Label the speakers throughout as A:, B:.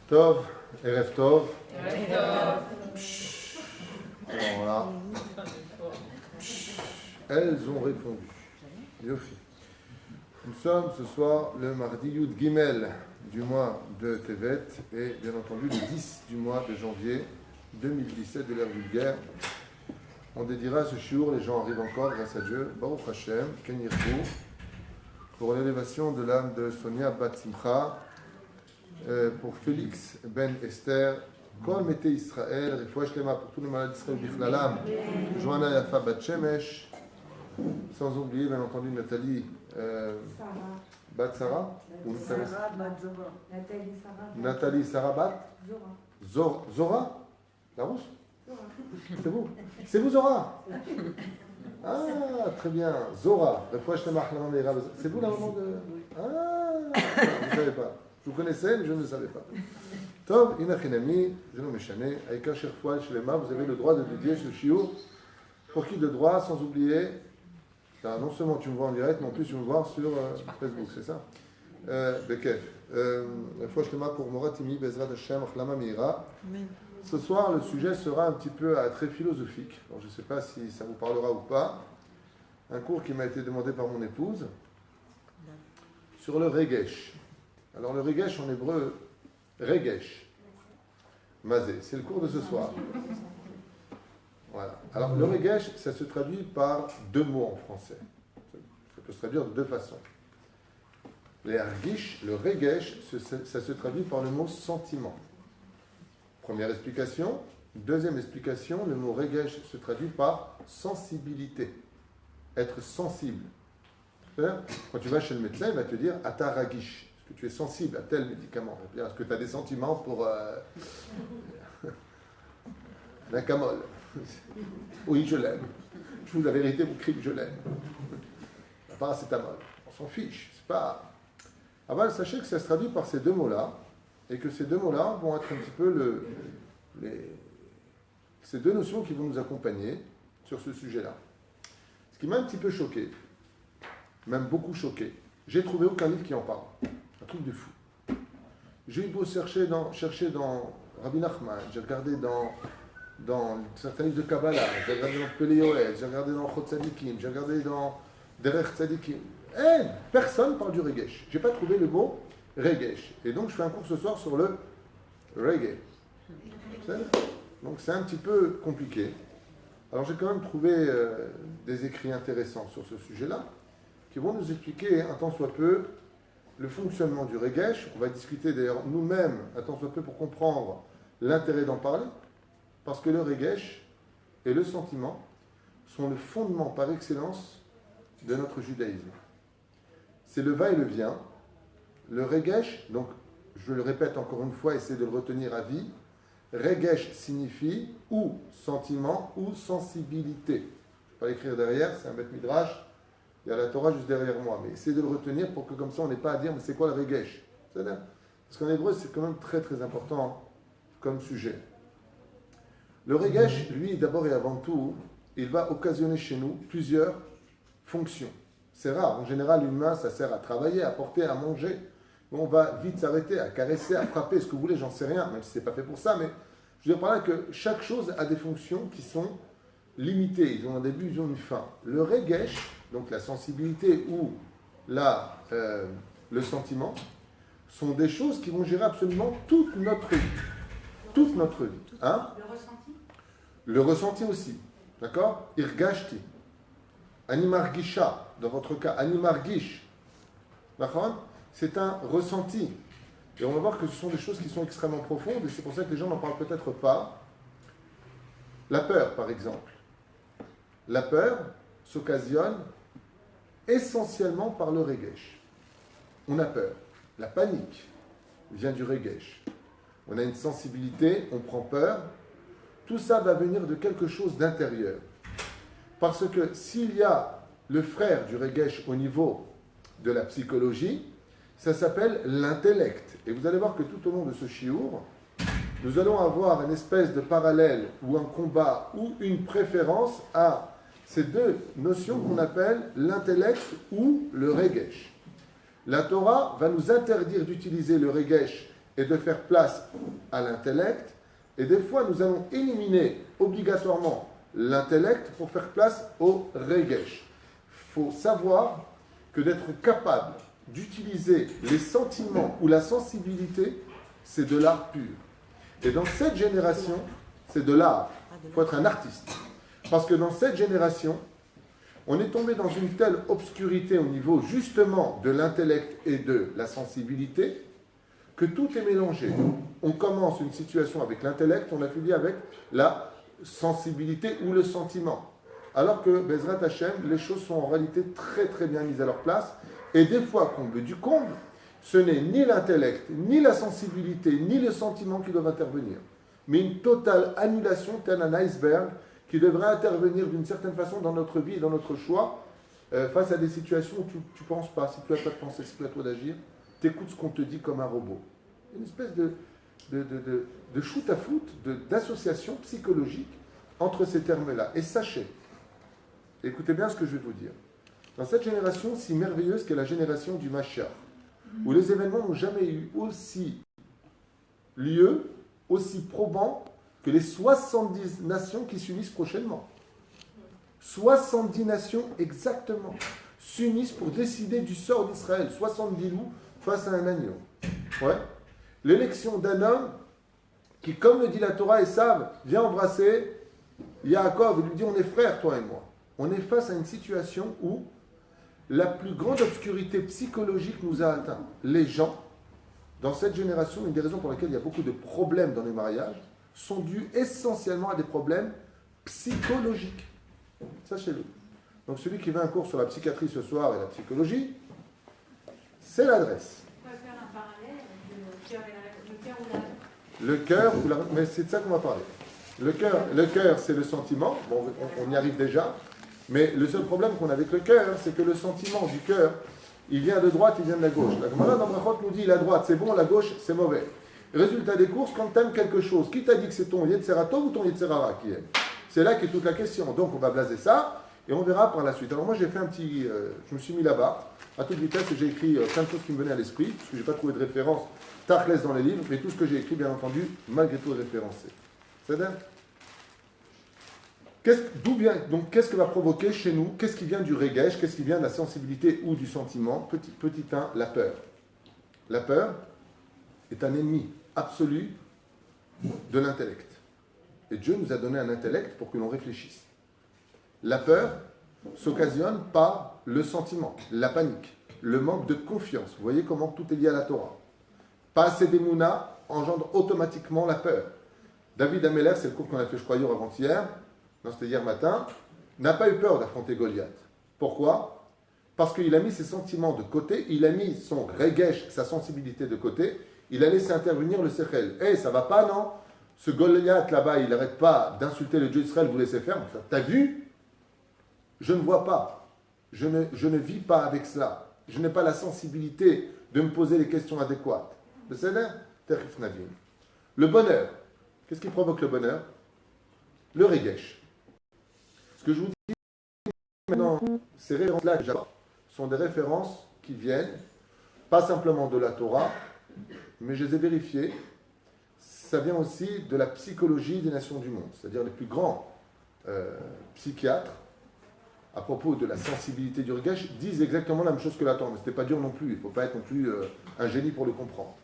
A: Tov, Erev Tov.
B: Erev Tov.
A: Voilà. Elles ont répondu. Yofi. Nous sommes ce soir le mardi Yud Gimel du mois de Tevet et bien entendu le 10 du mois de janvier 2017 de l'ère vulgaire. On dédiera ce shiur, les gens arrivent encore grâce à Dieu, Baruch Hashem, Ken Yirbu, pour l'élévation de l'âme de Sonia Bat Simcha, pour Félix Ben Esther, Kol Mete Israël, Refouach Lema pour tous les malades d'Israël Bichlalam, Johanna Yafa Bat Shemesh, sans oublier bien entendu Nathalie Bat Sarah, Nathalie Sarah Bat Zora, la rousse. C'est vous. C'est vous, Zora. Ah, très bien. Zora. C'est vous, la maman de... Ah, je ne savais pas. Je vous connaissais, mais je ne le savais pas. Tov, Inachinami, Zeno Meshane, Aïka Sherfoual Shlema, vous avez le droit de dédier ce shiur. Pour qui de droit, sans oublier, non seulement tu me vois en direct, mais en plus tu me vois sur Facebook, c'est ça Bekef. Refoual Shlema pour Moratimi, Bezrat Hashem, Achlama Meira. Ce soir, le sujet sera un petit peu très philosophique. Alors, je ne sais pas si ça vous parlera ou pas. Un cours qui m'a été demandé par mon épouse sur le regesh. Alors, le regesh en hébreu, regesh, mazé, c'est le cours de ce soir. Voilà. Alors, le regesh, ça se traduit par deux mots en français. Ça peut se traduire de deux façons. Les argish, le regesh, ça se traduit par le mot sentiment. Première explication. Deuxième explication, le mot regesh se traduit par sensibilité. Être sensible. Quand tu vas chez le médecin, il va te dire Ata ragish. Est-ce que tu es sensible à tel médicament? Est-ce que tu as des sentiments pour l'acamol? Oui, je l'aime. Je vous la vérité, vous criez que je l'aime. La paracétamol. On s'en fiche. C'est pas. Avant, sachez que ça se traduit par ces deux mots-là. Et que ces deux mots-là vont être un petit peu ces deux notions qui vont nous accompagner sur ce sujet-là. Ce qui m'a un petit peu choqué, même beaucoup choqué, j'ai trouvé aucun livre qui en parle. Un truc de fou. J'ai eu beau chercher dans Rabbi Nachman, j'ai regardé dans certains livres de Kabbalah, j'ai regardé dans Pele Yoel, j'ai regardé dans Chot Tzadikim, j'ai regardé dans Derech Tzadikim. Personne ne parle du regesh. Je n'ai pas trouvé le mot regesh. Et donc, je fais un cours ce soir sur le reggae. Donc, c'est un petit peu compliqué. Alors, j'ai quand même trouvé des écrits intéressants sur ce sujet-là, qui vont nous expliquer, un tant soit peu, le fonctionnement du regesh. On va discuter d'ailleurs nous-mêmes, un tant soit peu, pour comprendre l'intérêt d'en parler, parce que le regesh et le sentiment sont le fondement par excellence de notre judaïsme. C'est le va et le vient. Le regesh, donc je le répète encore une fois, essayez de le retenir à vie. Regesh signifie ou sentiment ou sensibilité. Je ne vais pas l'écrire derrière, c'est un bête midrash. Il y a la Torah juste derrière moi. Mais essayez de le retenir pour que comme ça on n'ait pas à dire mais c'est quoi le regesh? C'est-à-dire, parce qu'en hébreu c'est quand même très très important comme sujet. Le regesh, lui, d'abord et avant tout, il va occasionner chez nous plusieurs fonctions. C'est rare. En général, une main, ça sert à travailler, à porter, à manger. On va vite s'arrêter, à caresser, à frapper, ce que vous voulez, j'en sais rien, même si ce n'est pas fait pour ça, mais je veux dire par là que chaque chose a des fonctions qui sont limitées. Ils ont un début, ils ont une fin. Le regesh, donc la sensibilité ou le sentiment, sont des choses qui vont gérer absolument toute notre vie. Toute notre vie. Hein?
B: Le ressenti?
A: Le ressenti aussi. D'accord? Irgashti. Animargisha, dans votre cas, animargish. D'accord? C'est un ressenti. Et on va voir que ce sont des choses qui sont extrêmement profondes, et c'est pour ça que les gens n'en parlent peut-être pas. La peur, par exemple. La peur s'occasionne essentiellement par le regesh. On a peur. La panique vient du regesh. On a une sensibilité, on prend peur. Tout ça va venir de quelque chose d'intérieur. Parce que s'il y a le frère du regesh au niveau de la psychologie, ça s'appelle l'intellect. Et vous allez voir que tout au long de ce shiur, nous allons avoir une espèce de parallèle ou un combat ou une préférence à ces deux notions qu'on appelle l'intellect ou le regesh. La Torah va nous interdire d'utiliser le regesh et de faire place à l'intellect. Et des fois, nous allons éliminer obligatoirement l'intellect pour faire place au regesh. Il faut savoir que d'être capable d'utiliser les sentiments ou la sensibilité, c'est de l'art pur. Et dans cette génération, c'est de l'art. Il faut être un artiste. Parce que dans cette génération, on est tombé dans une telle obscurité au niveau justement de l'intellect et de la sensibilité que tout est mélangé. On commence une situation avec l'intellect, on la finit avec la sensibilité ou le sentiment. Alors que, Bezrat Hashem, les choses sont en réalité très très bien mises à leur place. Et des fois, comble du comble, ce n'est ni l'intellect, ni la sensibilité, ni le sentiment qui doivent intervenir, mais une totale annulation, tel un iceberg, qui devrait intervenir d'une certaine façon dans notre vie et dans notre choix, face à des situations où tu ne penses pas, si tu as toi de penser, si tu as toi d'agir, tu écoutes ce qu'on te dit comme un robot. Une espèce de shoot à foot, d'association psychologique entre ces termes-là. Et sachez, écoutez bien ce que je vais vous dire, dans cette génération si merveilleuse qu'est la génération du Mashiach, où les événements n'ont jamais eu aussi lieu, aussi probants que les 70 nations qui s'unissent prochainement. 70 nations exactement s'unissent pour décider du sort d'Israël. 70 loups face à un agneau. Ouais. L'élection d'un homme qui, comme le dit la Torah, Esav, vient embrasser Yaakov et lui dit: on est frères, toi et moi. On est face à une situation où la plus grande obscurité psychologique nous a atteint. Les gens, dans cette génération, une des raisons pour lesquelles il y a beaucoup de problèmes dans les mariages, sont dus essentiellement à des problèmes psychologiques. Sachez-le. Donc celui qui veut un cours sur la psychiatrie ce soir et la psychologie, c'est l'adresse.
B: On va faire un parallèle le cœur ou la...
A: Le cœur, mais c'est de ça qu'on va parler. Le cœur, c'est le sentiment. Bon, on y arrive déjà. Mais le seul problème qu'on a avec le cœur, c'est que le sentiment du cœur, il vient de droite, il vient de la gauche. La Gemara dans Brachot nous dit: la droite c'est bon, la gauche c'est mauvais. Résultat des courses, quand tu aimes quelque chose, qui t'a dit que c'est ton Yetzera Tov ou ton Yetzera Ra qui aime? C'est là qu'est toute la question. Donc on va blaser ça et on verra par la suite. Alors moi j'ai fait un petit... je me suis mis là-bas, à toute vitesse, et j'ai écrit plein de choses qui me venaient à l'esprit, parce que je n'ai pas trouvé de référence tachlès dans les livres, mais tout ce que j'ai écrit, bien entendu, malgré tout est référencé. C'est-à-dire, qu'est-ce que va provoquer chez nous? Qu'est-ce qui vient du regesh? Qu'est-ce qui vient de la sensibilité ou du sentiment? Petit 1, la peur. La peur est un ennemi absolu de l'intellect. Et Dieu nous a donné un intellect pour que l'on réfléchisse. La peur s'occasionne par le sentiment, la panique, le manque de confiance. Vous voyez comment tout est lié à la Torah. Pas assez d'émouna engendre automatiquement la peur. David Ameller, c'est le cours qu'on a fait, je crois, hier avant-hier, non, c'était hier matin, n'a pas eu peur d'affronter Goliath. Pourquoi? Parce qu'il a mis ses sentiments de côté, il a mis son regesh, sa sensibilité de côté, il a laissé intervenir le sechel. Ça va pas, non? Ce Goliath là-bas, il n'arrête pas d'insulter le Dieu d'Israël, vous laissez faire. Enfin, t'as vu? Je ne vois pas. Je ne vis pas avec cela. Je n'ai pas la sensibilité de me poser les questions adéquates. Le bonheur. Qu'est-ce qui provoque le bonheur? Le regesh. Ce que je vous dis maintenant, ces références-là sont des références qui viennent, pas simplement de la Torah, mais je les ai vérifiées. Ça vient aussi de la psychologie des nations du monde. C'est-à-dire les plus grands psychiatres, à propos de la sensibilité du regesh, disent exactement la même chose que la Torah. Mais ce n'était pas dur non plus. Il ne faut pas être non plus un génie pour le comprendre.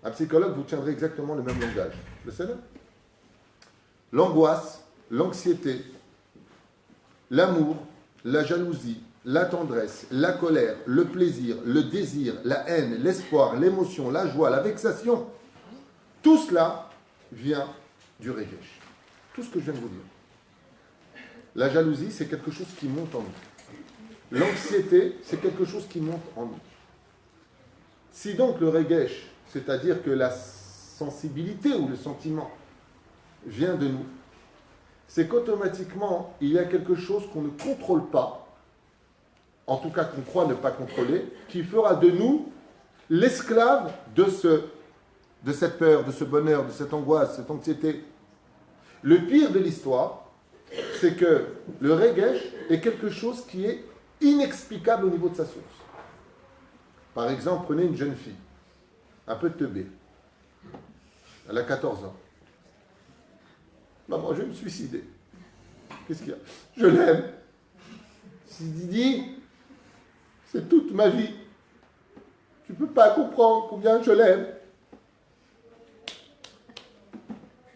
A: Un psychologue vous tiendrait exactement le même langage. Le savez? L'angoisse, l'anxiété, l'amour, la jalousie, la tendresse, la colère, le plaisir, le désir, la haine, l'espoir, l'émotion, la joie, la vexation, tout cela vient du regesh. Tout ce que je viens de vous dire. La jalousie, c'est quelque chose qui monte en nous. L'anxiété, c'est quelque chose qui monte en nous. Si donc le regesh, c'est-à-dire que la sensibilité ou le sentiment vient de nous, c'est qu'automatiquement, il y a quelque chose qu'on ne contrôle pas, en tout cas qu'on croit ne pas contrôler, qui fera de nous l'esclave de cette peur, de ce bonheur, de cette angoisse, de cette anxiété. Le pire de l'histoire, c'est que le regesh est quelque chose qui est inexplicable au niveau de sa source. Par exemple, prenez une jeune fille, un peu teubée, Elle a 14 ans. Maman, je vais me suicider. Qu'est-ce qu'il y a? Je l'aime. Si Didi, c'est toute ma vie. Tu ne peux pas comprendre combien je l'aime.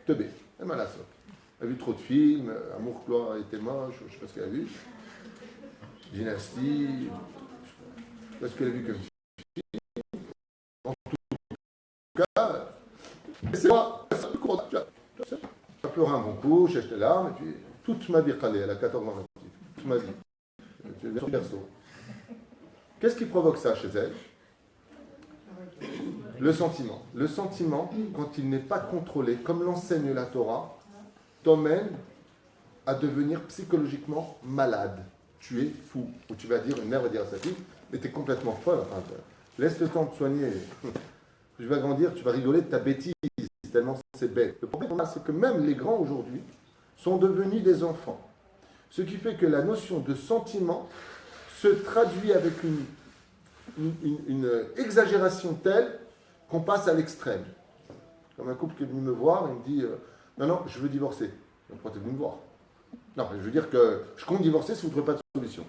A: Teubé, elle m'a la sorte. Elle a vu trop de films, Amour, Gloire était moche, je ne sais pas ce qu'elle a vu. Dynastie, je ne sais pas ce qu'elle a vu comme film. En tout cas, c'est moi, ça pleure un bon coup, j'ai acheté l'arme, et puis toute ma vie, elle a 14 ans, toute ma vie. Perso. Qu'est-ce qui provoque ça chez elle? Le sentiment. Le sentiment, quand il n'est pas contrôlé, comme l'enseigne la Torah, t'emmène à devenir psychologiquement malade. Tu es fou. Ou tu vas dire, une mère va dire à sa fille, mais tu es complètement folle. Enfin, laisse le temps de soigner. Tu vas grandir, tu vas rigoler de ta bêtise, tellement c'est bête. Le problème, c'est que même les grands aujourd'hui sont devenus des enfants. Ce qui fait que la notion de sentiment se traduit avec une exagération telle qu'on passe à l'extrême. Comme un couple qui est venu me voir et me dit non, je veux divorcer. Pourquoi tu es venu me voir? Non, je veux dire que je compte divorcer si vous ne trouvez pas de solution.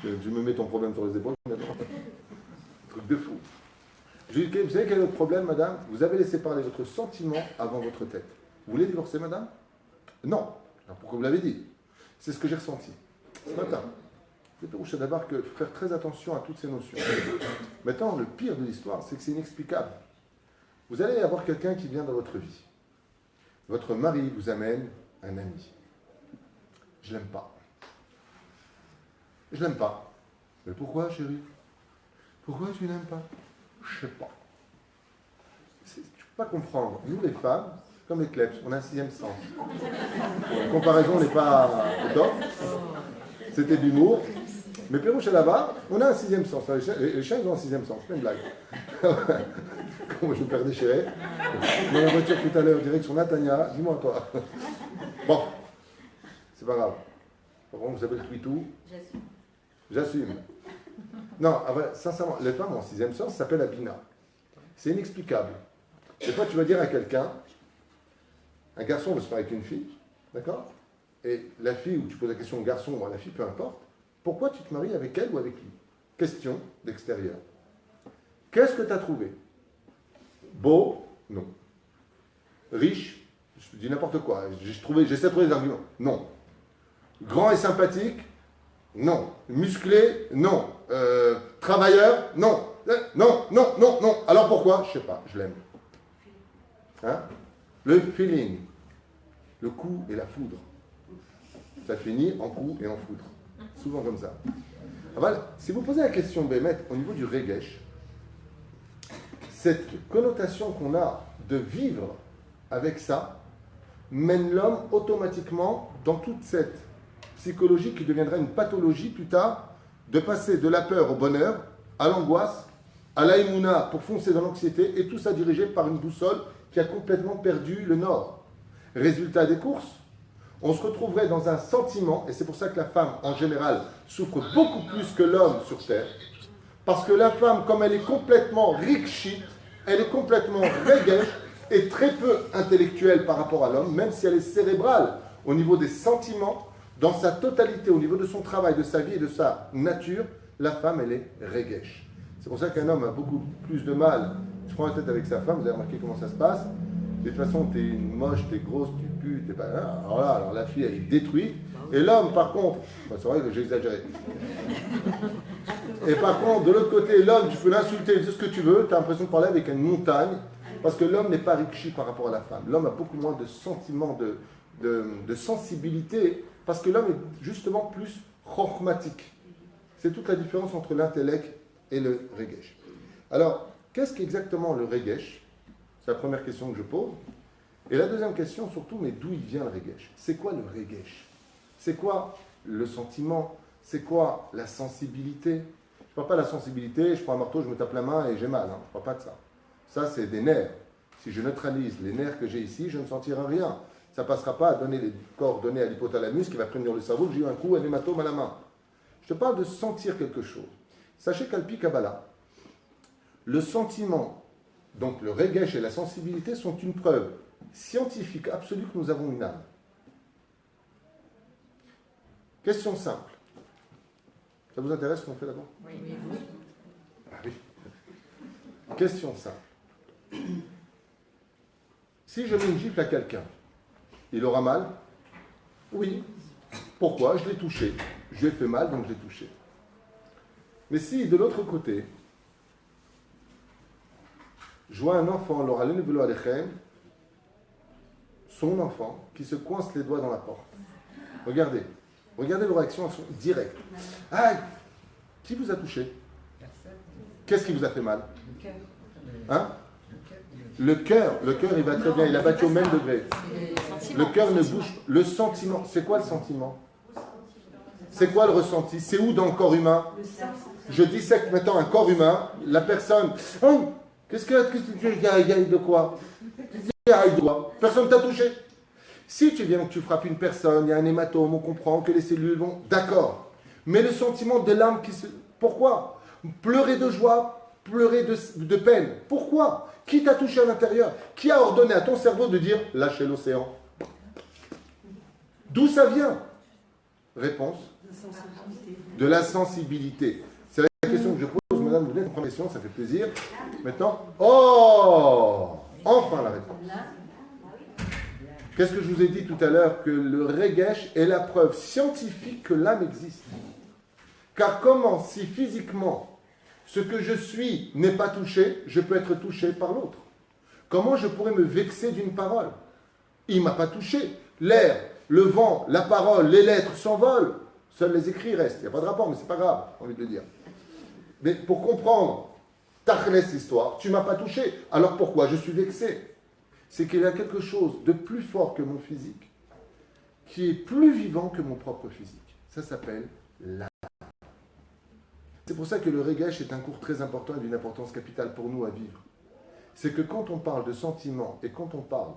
A: Tu me mets ton problème sur les épaules. Truc de fou. Je lui dis, vous savez quel est votre problème, madame? Vous avez laissé parler votre sentiment avant votre tête. Vous voulez divorcer, madame? Non. Alors pourquoi vous l'avez dit? C'est ce que j'ai ressenti ce matin. C'est d'abord que faire très attention à toutes ces notions. Maintenant, le pire de l'histoire, c'est que c'est inexplicable. Vous allez avoir quelqu'un qui vient dans votre vie. Votre mari vous amène un ami. Je l'aime pas. Je l'aime pas. Mais pourquoi, chérie? Pourquoi tu n'aimes pas? Je sais pas. Tu ne peux pas comprendre. Nous, les femmes, comme les klebs, on a un sixième sens. La comparaison n'est pas au top. C'était de l'humour. Mais Pérouche là-bas, on a un sixième sens. Les chiens, ils ont un sixième sens. C'est une blague. Comment je me perds déchiré. Dans la voiture tout à l'heure, direction Natania. Dis-moi toi. Bon. C'est pas grave. Par contre, vous avez le tweetou. J'assume. Non, sincèrement, les femmes en sixième sens s'appellent Abina. C'est inexplicable. Des fois, tu vas dire à quelqu'un, un garçon veut se marier avec une fille, d'accord? Et la fille, ou tu poses la question au garçon ou à la fille, peu importe, pourquoi tu te maries avec elle ou avec lui? Question d'extérieur. Qu'est-ce que tu as trouvé? Beau? Non. Riche? Je dis n'importe quoi. J'essaie de trouver des arguments. Non. Grand et sympathique? Non. Musclé? Non. Travailleur? Non. Non, non, non, non. Alors pourquoi? Je sais pas, je l'aime. Hein? Le feeling. Le coup et la foudre. Ça finit en coup et en foudre. Souvent comme ça. Voilà. Si vous posez la question, Bémet, au niveau du regesh, cette connotation qu'on a de vivre avec ça mène l'homme automatiquement dans toute cette psychologie qui deviendra une pathologie plus tard, de passer de la peur au bonheur, à l'angoisse, à l'aïmouna pour foncer dans l'anxiété, et tout ça dirigé par une boussole qui a complètement perdu le nord. Résultat des courses, on se retrouverait dans un sentiment, et c'est pour ça que la femme en général souffre beaucoup plus que l'homme sur Terre, parce que la femme, comme elle est complètement rikshit, elle est complètement regesh, et très peu intellectuelle par rapport à l'homme, même si elle est cérébrale au niveau des sentiments, dans sa totalité, au niveau de son travail, de sa vie et de sa nature, la femme, elle est regesh. C'est pour ça qu'un homme a beaucoup plus de mal. Je prends la tête avec sa femme, vous avez remarqué comment ça se passe. De toute façon, t'es moche, t'es grosse, tu pues, t'es pas là. Alors la fille, elle est détruite. Et l'homme, par contre, c'est vrai que j'ai exagéré. Et par contre, de l'autre côté, l'homme, tu peux l'insulter, dire ce que tu veux, tu as l'impression de parler avec une montagne, parce que l'homme n'est pas rikshi par rapport à la femme. L'homme a beaucoup moins de sentiments, de sensibilité, parce que l'homme est justement plus chormatique. C'est toute la différence entre l'intellect et le regesh. Alors, qu'est-ce qu'exactement le regesh? C'est la première question que je pose. Et la deuxième question, surtout, mais d'où il vient le regesh? C'est quoi le regesh? C'est quoi le sentiment? C'est quoi la sensibilité? Je ne parle pas de la sensibilité, je prends un marteau, je me tape la main et j'ai mal. Hein. Je ne parle pas de ça. Ça, c'est des nerfs. Si je neutralise les nerfs que j'ai ici, je ne sentirai rien. Ça ne passera pas à donner les coordonnées à l'hypothalamus qui va prévenir le cerveau que j'ai eu un coup, un hématome à la main. Je te parle de sentir quelque chose. Sachez qu'Alpi Kabbalah, le sentiment Donc le regesh et la sensibilité sont une preuve scientifique absolue que nous avons une âme. Question simple. Ça vous intéresse ce qu'on fait d'abord?
C: Oui.
A: Ah oui. Question simple. Si je mets une gifle à quelqu'un, il aura mal? Oui. Pourquoi? Je l'ai touché. Je lui ai fait mal, donc je l'ai touché. Mais si, de l'autre côté, je vois un enfant, son enfant, qui se coince les doigts dans la porte. Regardez vos réactions, elles sont directes. Ah, qui vous a touché? Qu'est-ce qui vous a fait mal? Hein? Le cœur, il va très bien, il a battu au même degré. Le cœur ne bouge pas. Le sentiment, c'est quoi le sentiment? C'est quoi le ressenti? C'est où dans le corps humain? Je dissèque maintenant un corps humain, la personne... Oh, qu'est-ce que il y a de quoi? Personne ne t'a touché. Si tu viens que tu frappes une personne, il y a un hématome, on comprend que les cellules vont... D'accord. Mais le sentiment de l'âme qui se... Pourquoi? Pleurer de joie, pleurer de peine. Pourquoi? Qui t'a touché à l'intérieur? Qui a ordonné à ton cerveau de dire « lâchez l'océan » D'où ça vient? Réponse. De la sensibilité. C'est la question que je pose, madame, vous voulez une première question, ça fait plaisir. Maintenant, oh, enfin la réponse. Qu'est-ce que je vous ai dit tout à l'heure? Que le regesh est la preuve scientifique que l'âme existe. Car comment, si physiquement, ce que je suis n'est pas touché, je peux être touché par l'autre? Comment je pourrais me vexer d'une parole? Il ne m'a pas touché. L'air, le vent, la parole, les lettres s'envolent. Seuls les écrits restent. Il n'y a pas de rapport, mais ce n'est pas grave, j'ai envie de le dire. Mais pour comprendre Tachlès l'histoire, tu ne m'as pas touché. Alors pourquoi je suis vexé? C'est qu'il y a quelque chose de plus fort que mon physique, qui est plus vivant que mon propre physique. Ça s'appelle l'âme. C'est pour ça que le regesh est un cours très important et d'une importance capitale pour nous à vivre. C'est que quand on parle de sentiments et quand on parle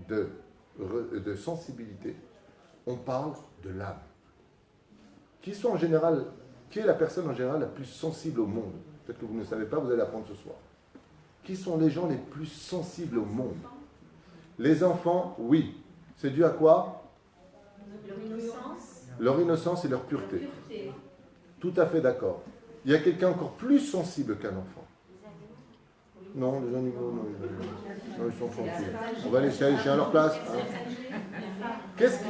A: de sensibilité, on parle de l'âme. Qui est la personne en général la plus sensible au monde? Peut-être que vous ne savez pas, vous allez apprendre ce soir. Qui sont les gens les plus sensibles au monde? Les enfants, oui. C'est dû à quoi? Leur innocence et leur pureté. Tout à fait d'accord. Il y a quelqu'un encore plus sensible qu'un enfant. Non, les animaux, non, ils sont tranquilles. On va les chercher à leur place. Hein. Qu'est-ce qui...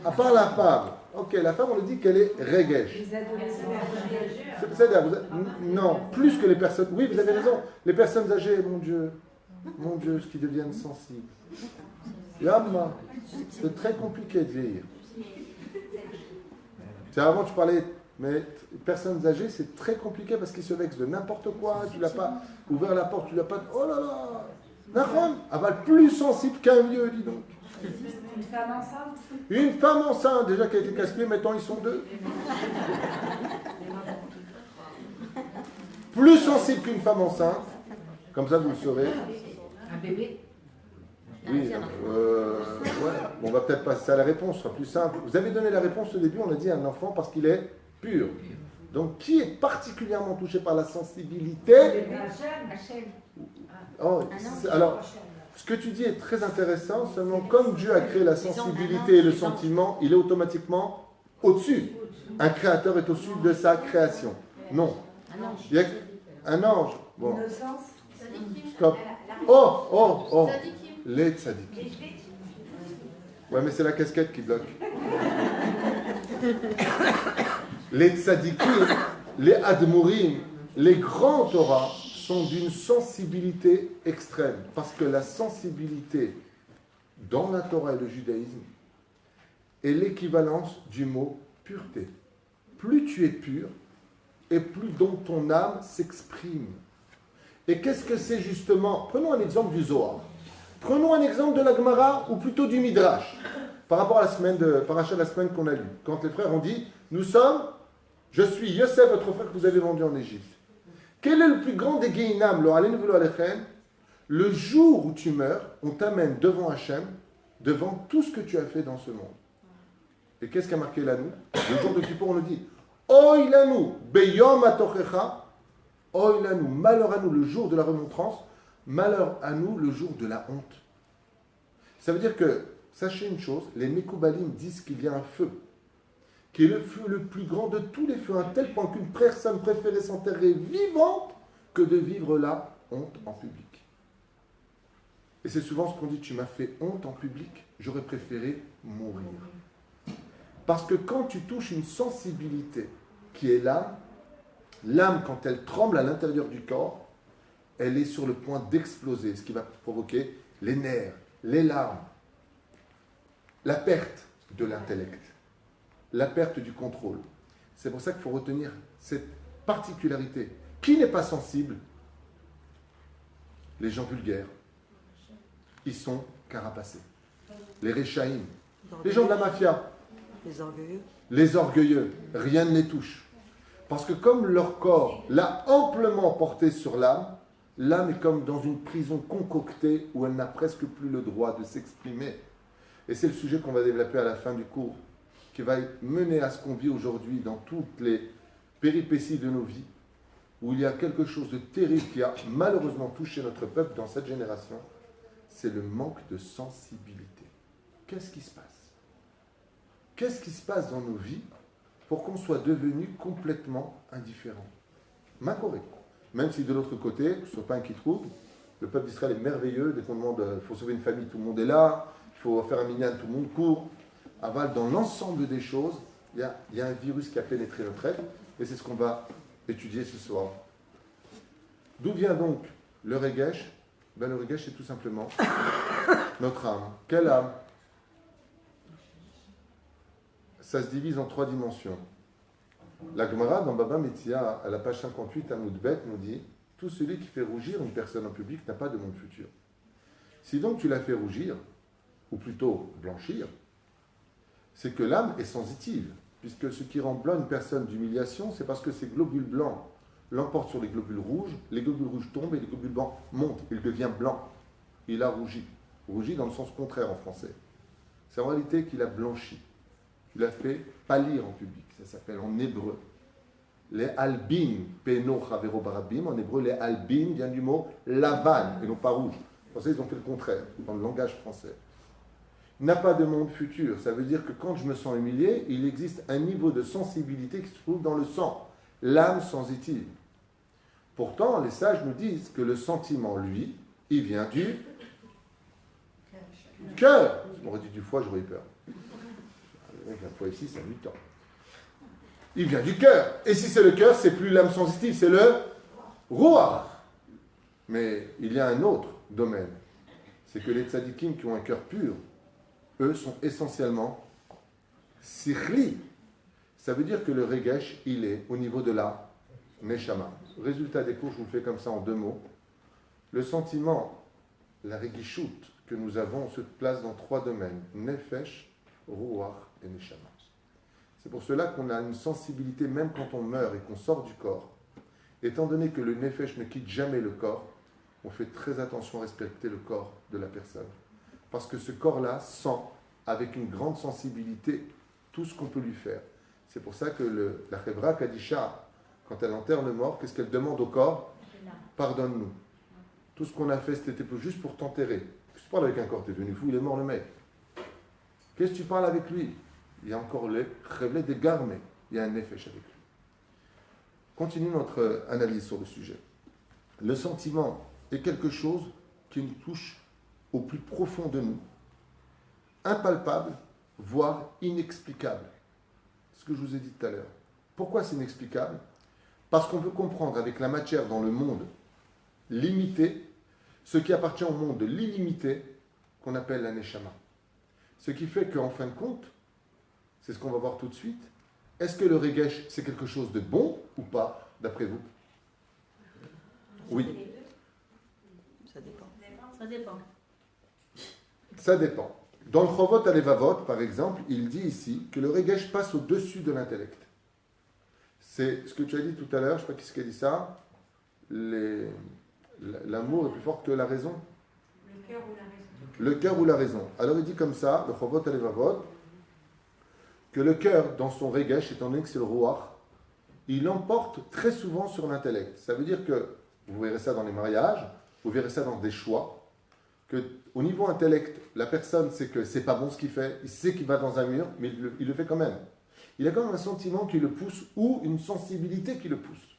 A: À part la femme. Ok, la femme, on le dit qu'elle est regesh. C'est-à-dire, non, plus que les personnes... Oui, vous avez raison. Les personnes âgées, mon Dieu, ce qui deviennent sensibles. Yamma, c'est très compliqué de vieillir. C'est avant, tu parlais... Mais les personnes âgées, c'est très compliqué parce qu'ils se vexent de n'importe quoi. Tu l'as pas ouvert la porte, tu l'as pas... Oh là là! Nahon, elle va être plus sensible qu'un vieux, dis donc.
C: Une femme enceinte?
A: Une femme enceinte, déjà qui a été casse-pied, maintenant ils sont deux. Plus sensible qu'une femme enceinte, comme ça vous le saurez.
C: Un bébé?
A: Oui, ouais. Bon, on va peut-être passer à la réponse, ce sera plus simple. Vous avez donné la réponse au début, on a dit un enfant parce qu'il est pur. Donc, qui est particulièrement touché par la sensibilité? Oh, alors, ce que tu dis est très intéressant, seulement comme Dieu a créé la sensibilité et le sentiment, il est automatiquement au-dessus. Un créateur est au-dessus de sa création. Non. Il y a un ange. Bon. Stop. Oh. Les tzadikim. Ouais, mais c'est la casquette qui bloque. Les tzadikim, les admourim, les grands Torah sont d'une sensibilité extrême. Parce que la sensibilité dans la Torah et le judaïsme est l'équivalence du mot pureté. Plus tu es pur, et plus donc ton âme s'exprime. Et qu'est-ce que c'est justement? Prenons un exemple du Zohar. Prenons un exemple de la Gemara, ou plutôt du Midrash, par rapport à la semaine de Parashat la semaine qu'on a lue. Quand les frères ont dit, je suis Yosef, votre frère que vous avez vendu en Égypte. Quel est le plus grand des Gehinam, le jour où tu meurs, on t'amène devant Hachem, devant tout ce que tu as fait dans ce monde. Et qu'est-ce qu'a marqué l'Anou? Le jour de Kippour, on le dit, Oy l'Anou, beyom atochecha, Oïl à nous, malheur à nous le jour de la remontrance, malheur à nous le jour de la honte. Ça veut dire que, sachez une chose, les Mekoubalim disent qu'il y a un feu, qui est le feu le plus grand de tous les feux, à un tel point qu'une personne préférait s'enterrer vivante que de vivre la honte en public. Et c'est souvent ce qu'on dit, tu m'as fait honte en public, j'aurais préféré mourir. Parce que quand tu touches une sensibilité qui est l'âme, l'âme, quand elle tremble à l'intérieur du corps, elle est sur le point d'exploser, ce qui va provoquer les nerfs, les larmes, la perte de l'intellect, la perte du contrôle. C'est pour ça qu'il faut retenir cette particularité. Qui n'est pas sensible? Les gens vulgaires. Ils sont carapacés. Les réchaïm, les gens de la mafia,
D: Les orgueilleux.
A: les orgueilleux, rien ne les touche. Parce que comme leur corps l'a amplement porté sur l'âme, l'âme est comme dans une prison concoctée où elle n'a presque plus le droit de s'exprimer. Et c'est le sujet qu'on va développer à la fin du cours, qui va mener à ce qu'on vit aujourd'hui dans toutes les péripéties de nos vies, où il y a quelque chose de terrible qui a malheureusement touché notre peuple dans cette génération, c'est le manque de sensibilité. Qu'est-ce qui se passe? Qu'est-ce qui se passe dans nos vies pour qu'on soit devenu complètement indifférent? Macoré. Même si de l'autre côté, ce n'est pas un qui trouve, le peuple d'Israël est merveilleux, dès qu'on demande, il faut sauver une famille, tout le monde est là, il faut faire un minyan, tout le monde court. Aval, dans l'ensemble des choses, il y a un virus qui a pénétré notre être, et c'est ce qu'on va étudier ce soir. D'où vient donc le Regesh? Ben, le Regesh, c'est tout simplement notre âme. Quelle âme? Ça se divise en 3 dimensions. La Gemara, dans Baba Metzia, à la page 58, à Moudbet, nous dit « Tout celui qui fait rougir une personne en public n'a pas de monde futur. » Si donc tu la fais rougir, ou plutôt blanchir, c'est que l'âme est sensitive, puisque ce qui rend blanc une personne d'humiliation, c'est parce que ces globules blancs l'emportent sur les globules rouges tombent et les globules blancs montent, il devient blanc. Il a rougi. Rougi dans le sens contraire en français. C'est en réalité qu'il a blanchi. Tu l'as fait pâlir en public. Ça s'appelle en hébreu. Les albin, peno chavero barabim, en hébreu, les albin vient du mot lavan, et non pas rouge. En français, ils ont fait le contraire, dans le langage français. Il n'a pas de monde futur. Ça veut dire que quand je me sens humilié, il existe un niveau de sensibilité qui se trouve dans le sang. L'âme sensitive. Pourtant, les sages nous disent que le sentiment, lui, il vient du cœur. On aurait dit du foie, j'aurais eu peur. La fois ici, ça a 8 ans. Il vient du cœur. Et si c'est le cœur, c'est plus l'âme sensitive, c'est le ruach. Mais il y a un autre domaine. C'est que les tzadikim qui ont un cœur pur, eux sont essentiellement sikhli. Ça veut dire que le regesh, il est au niveau de la neshama. Résultat des cours, je vous le fais comme ça en 2 mots. Le sentiment, la regishut que nous avons se place dans 3 domaines. Nefesh, ruach et neshama. C'est pour cela qu'on a une sensibilité même quand on meurt et qu'on sort du corps. Étant donné que le nefesh ne quitte jamais le corps, on fait très attention à respecter le corps de la personne. Parce que ce corps-là sent avec une grande sensibilité tout ce qu'on peut lui faire. C'est pour ça que la Chevra Kadisha, quand elle enterre le mort, qu'est-ce qu'elle demande au corps? Pardonne-nous. Tout ce qu'on a fait, c'était juste pour t'enterrer. Qu'est-ce que tu parles avec un corps? T'es venu fou, il est mort le mec. Qu'est-ce que tu parles avec lui? Il y a encore le Chevle des Garmé. Il y a un nefesh avec lui. Continuons notre analyse sur le sujet. Le sentiment est quelque chose qui nous touche au plus profond de nous, impalpable, voire inexplicable. Ce que je vous ai dit tout à l'heure. Pourquoi c'est inexplicable? Parce qu'on veut comprendre avec la matière dans le monde limité, ce qui appartient au monde de l'illimité, qu'on appelle la neshama. Ce qui fait qu'en fin de compte, c'est ce qu'on va voir tout de suite, est-ce que le regesh, c'est quelque chose de bon ou pas, d'après vous? Oui.
D: Ça dépend.
B: Ça dépend.
A: Ça dépend. Dans le Chovot Alevavot, par exemple, il dit ici que le regesh passe au-dessus de l'intellect. C'est ce que tu as dit tout à l'heure, je ne sais pas qui c'est qui a dit ça, l'amour est plus fort que la raison.
B: Le cœur ou la raison.
A: Le cœur ou la raison. Alors il dit comme ça, le Chovot Alevavot, que le cœur, dans son regesh, étant donné que c'est le ruach, il l'emporte très souvent sur l'intellect. Ça veut dire que, vous verrez ça dans les mariages, vous verrez ça dans des choix, que au niveau intellect, la personne sait que c'est pas bon ce qu'il fait, il sait qu'il va dans un mur, mais il le fait quand même. Il a quand même un sentiment qui le pousse ou une sensibilité qui le pousse.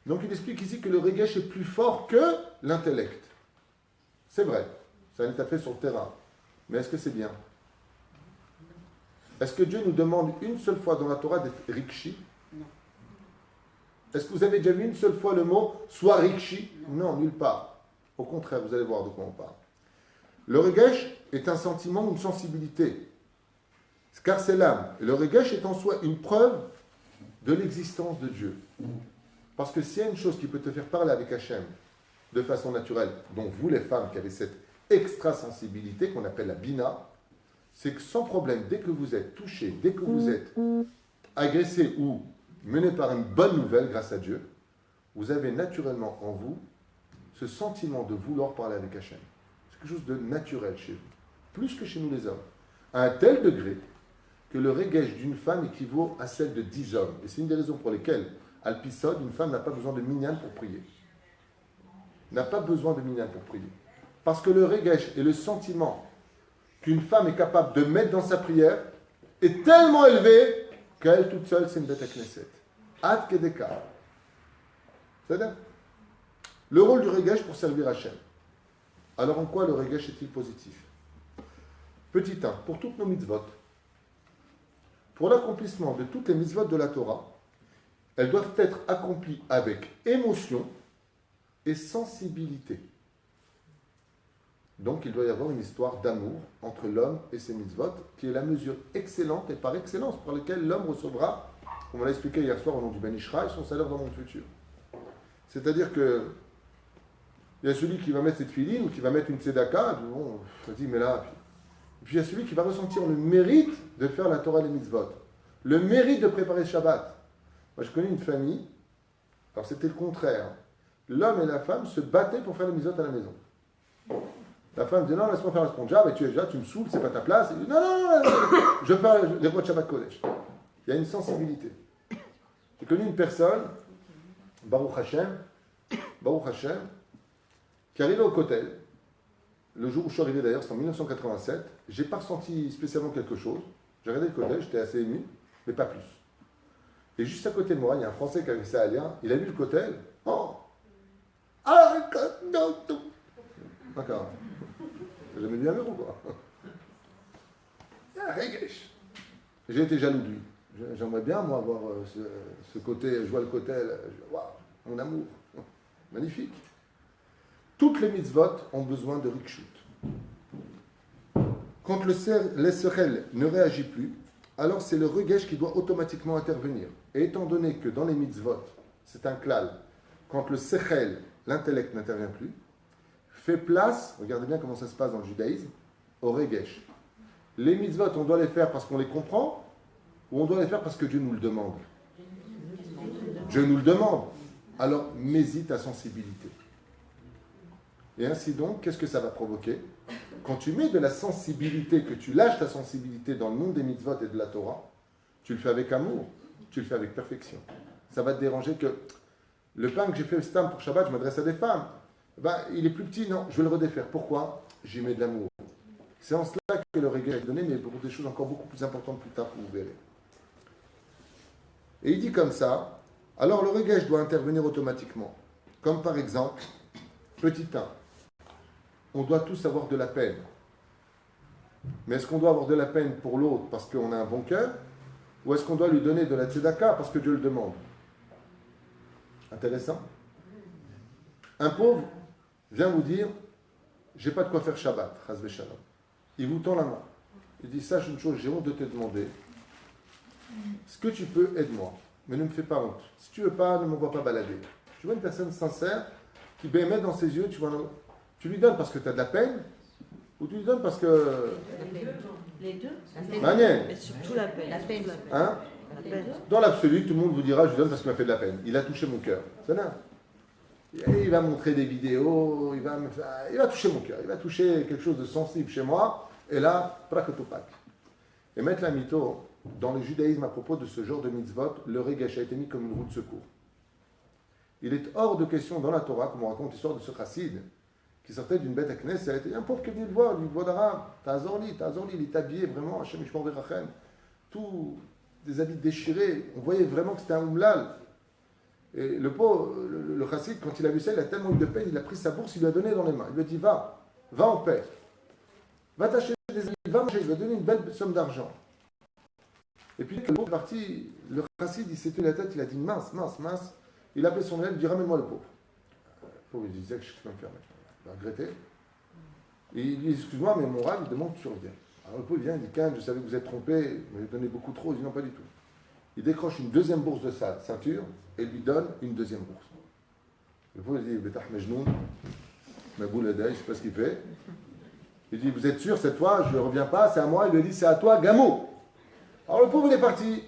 A: Donc il explique ici que le regesh est plus fort que l'intellect. C'est vrai, ça est fait sur le terrain. Mais est-ce que c'est bien? Est-ce que Dieu nous demande une seule fois dans la Torah d'être rikshi?
C: Non.
A: Est-ce que vous avez déjà vu une seule fois le mot soit rikshi? Non, nulle part. Au contraire, vous allez voir de quoi on parle. Le regesh est un sentiment, une sensibilité. Car c'est l'âme. Et le regesh est en soi une preuve de l'existence de Dieu. Parce que s'il y a une chose qui peut te faire parler avec Hachem de façon naturelle, donc vous les femmes qui avez cette extra-sensibilité qu'on appelle la bina, c'est que sans problème, dès que vous êtes touché, dès que vous êtes agressé ou mené par une bonne nouvelle grâce à Dieu, vous avez naturellement en vous ce sentiment de vouloir parler avec Hachem. C'est quelque chose de naturel chez vous, plus que chez nous les hommes. À un tel degré que le regesh d'une femme équivaut à celle de 10 hommes. Et c'est une des raisons pour lesquelles, à l'Pisod, une femme n'a pas besoin de minyan pour prier. N'a pas besoin de minyan pour prier. Parce que le regesh et le sentiment qu'une femme est capable de mettre dans sa prière est tellement élevé qu'elle toute seule, c'est une bête à Knesset. Ad kedeka. C'est-à-dire le rôle du regesh pour servir Hachem. Alors en quoi le regesh est-il positif? Petit 1, pour toutes nos mitzvot, pour l'accomplissement de toutes les mitzvot de la Torah, elles doivent être accomplies avec émotion et sensibilité. Donc il doit y avoir une histoire d'amour entre l'homme et ses mitzvot, qui est la mesure excellente et par excellence par laquelle l'homme recevra, comme on l'a expliqué hier soir au nom du Ben Ishraï, son salaire dans le monde futur. C'est-à-dire que il y a celui qui va mettre cette filine ou qui va mettre une tzedaka, bon, vas-y, mais là. Et puis il y a celui qui va ressentir le mérite de faire la Torah des mitzvot, le mérite de préparer le Shabbat. Moi, je connais une famille, alors c'était le contraire. L'homme et la femme se battaient pour faire les mitzvot à la maison. La femme dit non, laisse-moi faire ce job, et tu es déjà, tu me saoules, c'est pas ta place. Il dit non, je fais les rois de Shabbat Kodesh. Il y a une sensibilité. J'ai connu une personne, Baruch Hashem, qui arrivait au Kotel. Le jour où je suis arrivé d'ailleurs, c'était en 1987. J'ai pas ressenti spécialement quelque chose. J'ai regardé le Kotel, j'étais assez ému, mais pas plus. Et juste à côté de moi, il y a un Français qui avait ça à lire. Il a vu le Kotel. Oh! Ah, non, non. D'accord. J'ai jamais vu un mur ou quoi? Ah, regesh. J'ai été jaloux de lui. J'aimerais bien, moi, avoir ce côté, je vois le Kotel, waouh, mon amour. Magnifique. Toutes les mitzvot ont besoin de rikshut. Quand le sechel ne réagit plus, alors c'est le regesh qui doit automatiquement intervenir. Et étant donné que dans les mitzvot, c'est un klal, quand le sechel, l'intellect n'intervient plus, fait place, regardez bien comment ça se passe dans le judaïsme, au regesh. Les mitzvot, on doit les faire parce qu'on les comprend, ou on doit les faire parce que Dieu nous le demande? Dieu nous le demande. Alors, mets-y ta sensibilité. Et ainsi donc, qu'est-ce que ça va provoquer? Quand tu mets de la sensibilité, que tu lâches ta sensibilité dans le monde des mitzvot et de la Torah, tu le fais avec amour, tu le fais avec perfection. Ça va te déranger que le pain que j'ai fait au stam pour Shabbat, je m'adresse à des femmes. Ben, il est plus petit, non, je vais le redéfaire. Pourquoi? J'y mets de l'amour. C'est en cela que le regret est donné, mais pour des choses encore beaucoup plus importantes plus tard, vous verrez. Et il dit comme ça, alors le regret doit intervenir automatiquement. Comme par exemple, petit 1, on doit tous avoir de la peine. Mais est-ce qu'on doit avoir de la peine pour l'autre parce qu'on a un bon cœur? Ou est-ce qu'on doit lui donner de la tzedaka parce que Dieu le demande? Intéressant. Un pauvre vient vous dire, j'ai pas de quoi faire Shabbat, chas v'shalom. Il vous tend la main. Il dit, sache une chose, j'ai honte de te demander. Ce que tu peux, aide-moi. Mais ne me fais pas honte. Si tu veux pas, ne m'envoie pas balader. Tu vois une personne sincère qui met dans ses yeux, tu lui donnes parce que tu as de la peine, ou tu lui donnes parce que...
C: Les deux.
A: Manière.
D: Mais surtout la peine.
C: La peine.
A: Hein?
D: La peine.
A: Dans l'absolu, tout le monde vous dira, je lui donne parce qu'il m'a fait de la peine. Il a touché mon cœur. C'est là. Il va montrer des vidéos, il va toucher mon cœur, il va toucher quelque chose de sensible chez moi, et là, prakotopak. Et mettre la mytho, dans le judaïsme à propos de ce genre de mitzvot, le regesh a été mis comme une roue de secours. Il est hors de question dans la Torah, comme on raconte l'histoire de ce chassid, qui sortait d'une bête à Knesset, et un pauvre qui est venu le voir, il dit, d'Aram, t'as Azorli, il est habillé vraiment, Hachem Yishmor Verachem, tout des habits déchirés, on voyait vraiment que c'était un oumlal. Et le pauvre, le chassid, quand il a vu ça, il a tellement eu de peine, il a pris sa bourse, il lui a donné dans les mains. Il lui a dit, va en paix, va t'acheter des habits, va manger, il lui a donné une belle somme d'argent. Et puis, le pauvre est parti, le chassid, il s'est tenu la tête, il a dit, mince, il a appelé son élève, il dit, ramène-moi le pauvre. Le pauvre, il disait que je peux me faire mettre. Il a regretté. Et il dit, excuse-moi, mais mon rave, il demande que tu reviennes. Alors le pauvre, il vient, il dit, Khan, je savais que vous êtes trompé, vous m'avez donné beaucoup trop. Il dit, non, pas du tout. Il décroche une deuxième bourse de sa ceinture et lui donne une deuxième bourse. Le pauvre, il dit, Betah Mejnoun, ma boule je ne sais pas ce qu'il fait. Il dit, vous êtes sûr, cette fois, je ne reviens pas, c'est à moi. Il lui dit, c'est à toi, Gamo. Alors le pauvre, il est parti.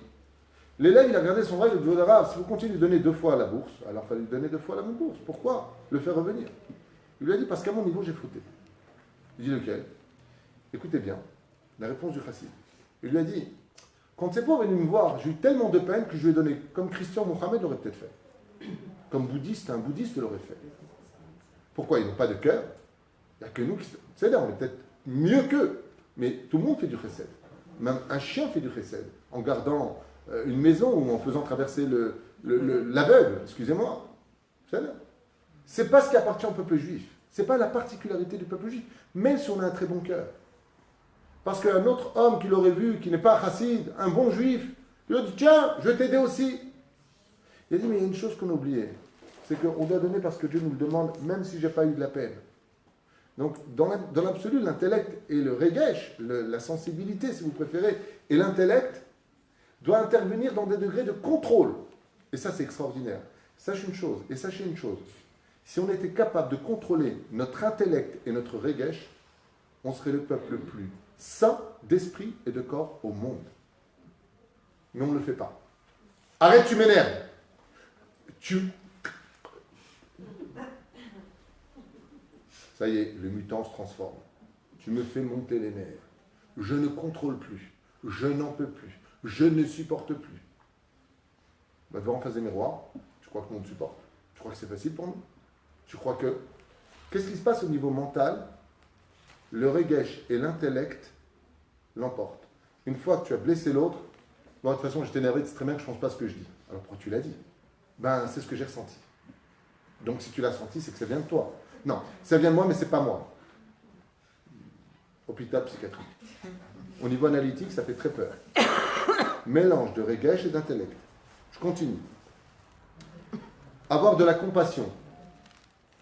A: L'élève, il a regardé son rêve, il lui dit, si vous continuez de donner 2 fois la bourse, alors il fallait lui donner 2 fois la même bourse. Pourquoi le faire revenir? Il lui a dit, parce qu'à mon niveau, j'ai fauté. Il dit, lequel? Écoutez bien, la réponse du chassid. Il lui a dit, quand ces pauvres est venu me voir, j'ai eu tellement de peine que je lui ai donné, comme Christian Mohamed l'aurait peut-être fait. Comme bouddhiste, un bouddhiste l'aurait fait. Pourquoi? Ils n'ont pas de cœur. Il n'y a que nous qui... C'est là, on est peut-être mieux qu'eux. Mais tout le monde fait du chesed. Même un chien fait du chesed. En gardant une maison ou en faisant traverser l'aveugle. Excusez-moi. C'est là. C'est pas ce qui appartient au peuple juif. C'est pas la particularité du peuple juif. Même si on a un très bon cœur. Parce qu'un autre homme qui l'aurait vu, qui n'est pas chassid, un bon juif, il lui a dit, tiens, je vais t'aider aussi. Il a dit, mais il y a une chose qu'on a oubliée. C'est qu'on doit donner parce que Dieu nous le demande, même si je n'ai pas eu de la peine. Donc, dans l'absolu, l'intellect et le regesh, la sensibilité, si vous préférez, et l'intellect, doit intervenir dans des degrés de contrôle. Et ça, c'est extraordinaire. Sachez une chose, et sachez une chose. Si on était capable de contrôler notre intellect et notre regesh, on serait le peuple le plus sain d'esprit et de corps au monde. Mais on ne le fait pas. Arrête, tu m'énerves. Ça y est, le mutant se transforme. Tu me fais monter les nerfs. Je ne contrôle plus. Je n'en peux plus. Je ne supporte plus. Va devant en face des miroirs. Tu crois que nous on te supporte? Tu crois que c'est facile pour nous? Tu crois que... Qu'est-ce qui se passe au niveau mental? Le regesh et l'intellect l'emportent. Une fois que tu as blessé l'autre, bon, de toute façon, j'étais énervé, c'est très bien que je ne pense pas ce que je dis. Alors pourquoi tu l'as dit? Ben, c'est ce que j'ai ressenti. Donc si tu l'as senti, c'est que ça vient de toi. Non, ça vient de moi, mais c'est pas moi. Hôpital psychiatrique. Au niveau analytique, ça fait très peur. Mélange de regesh et d'intellect. Je continue. Avoir de la compassion.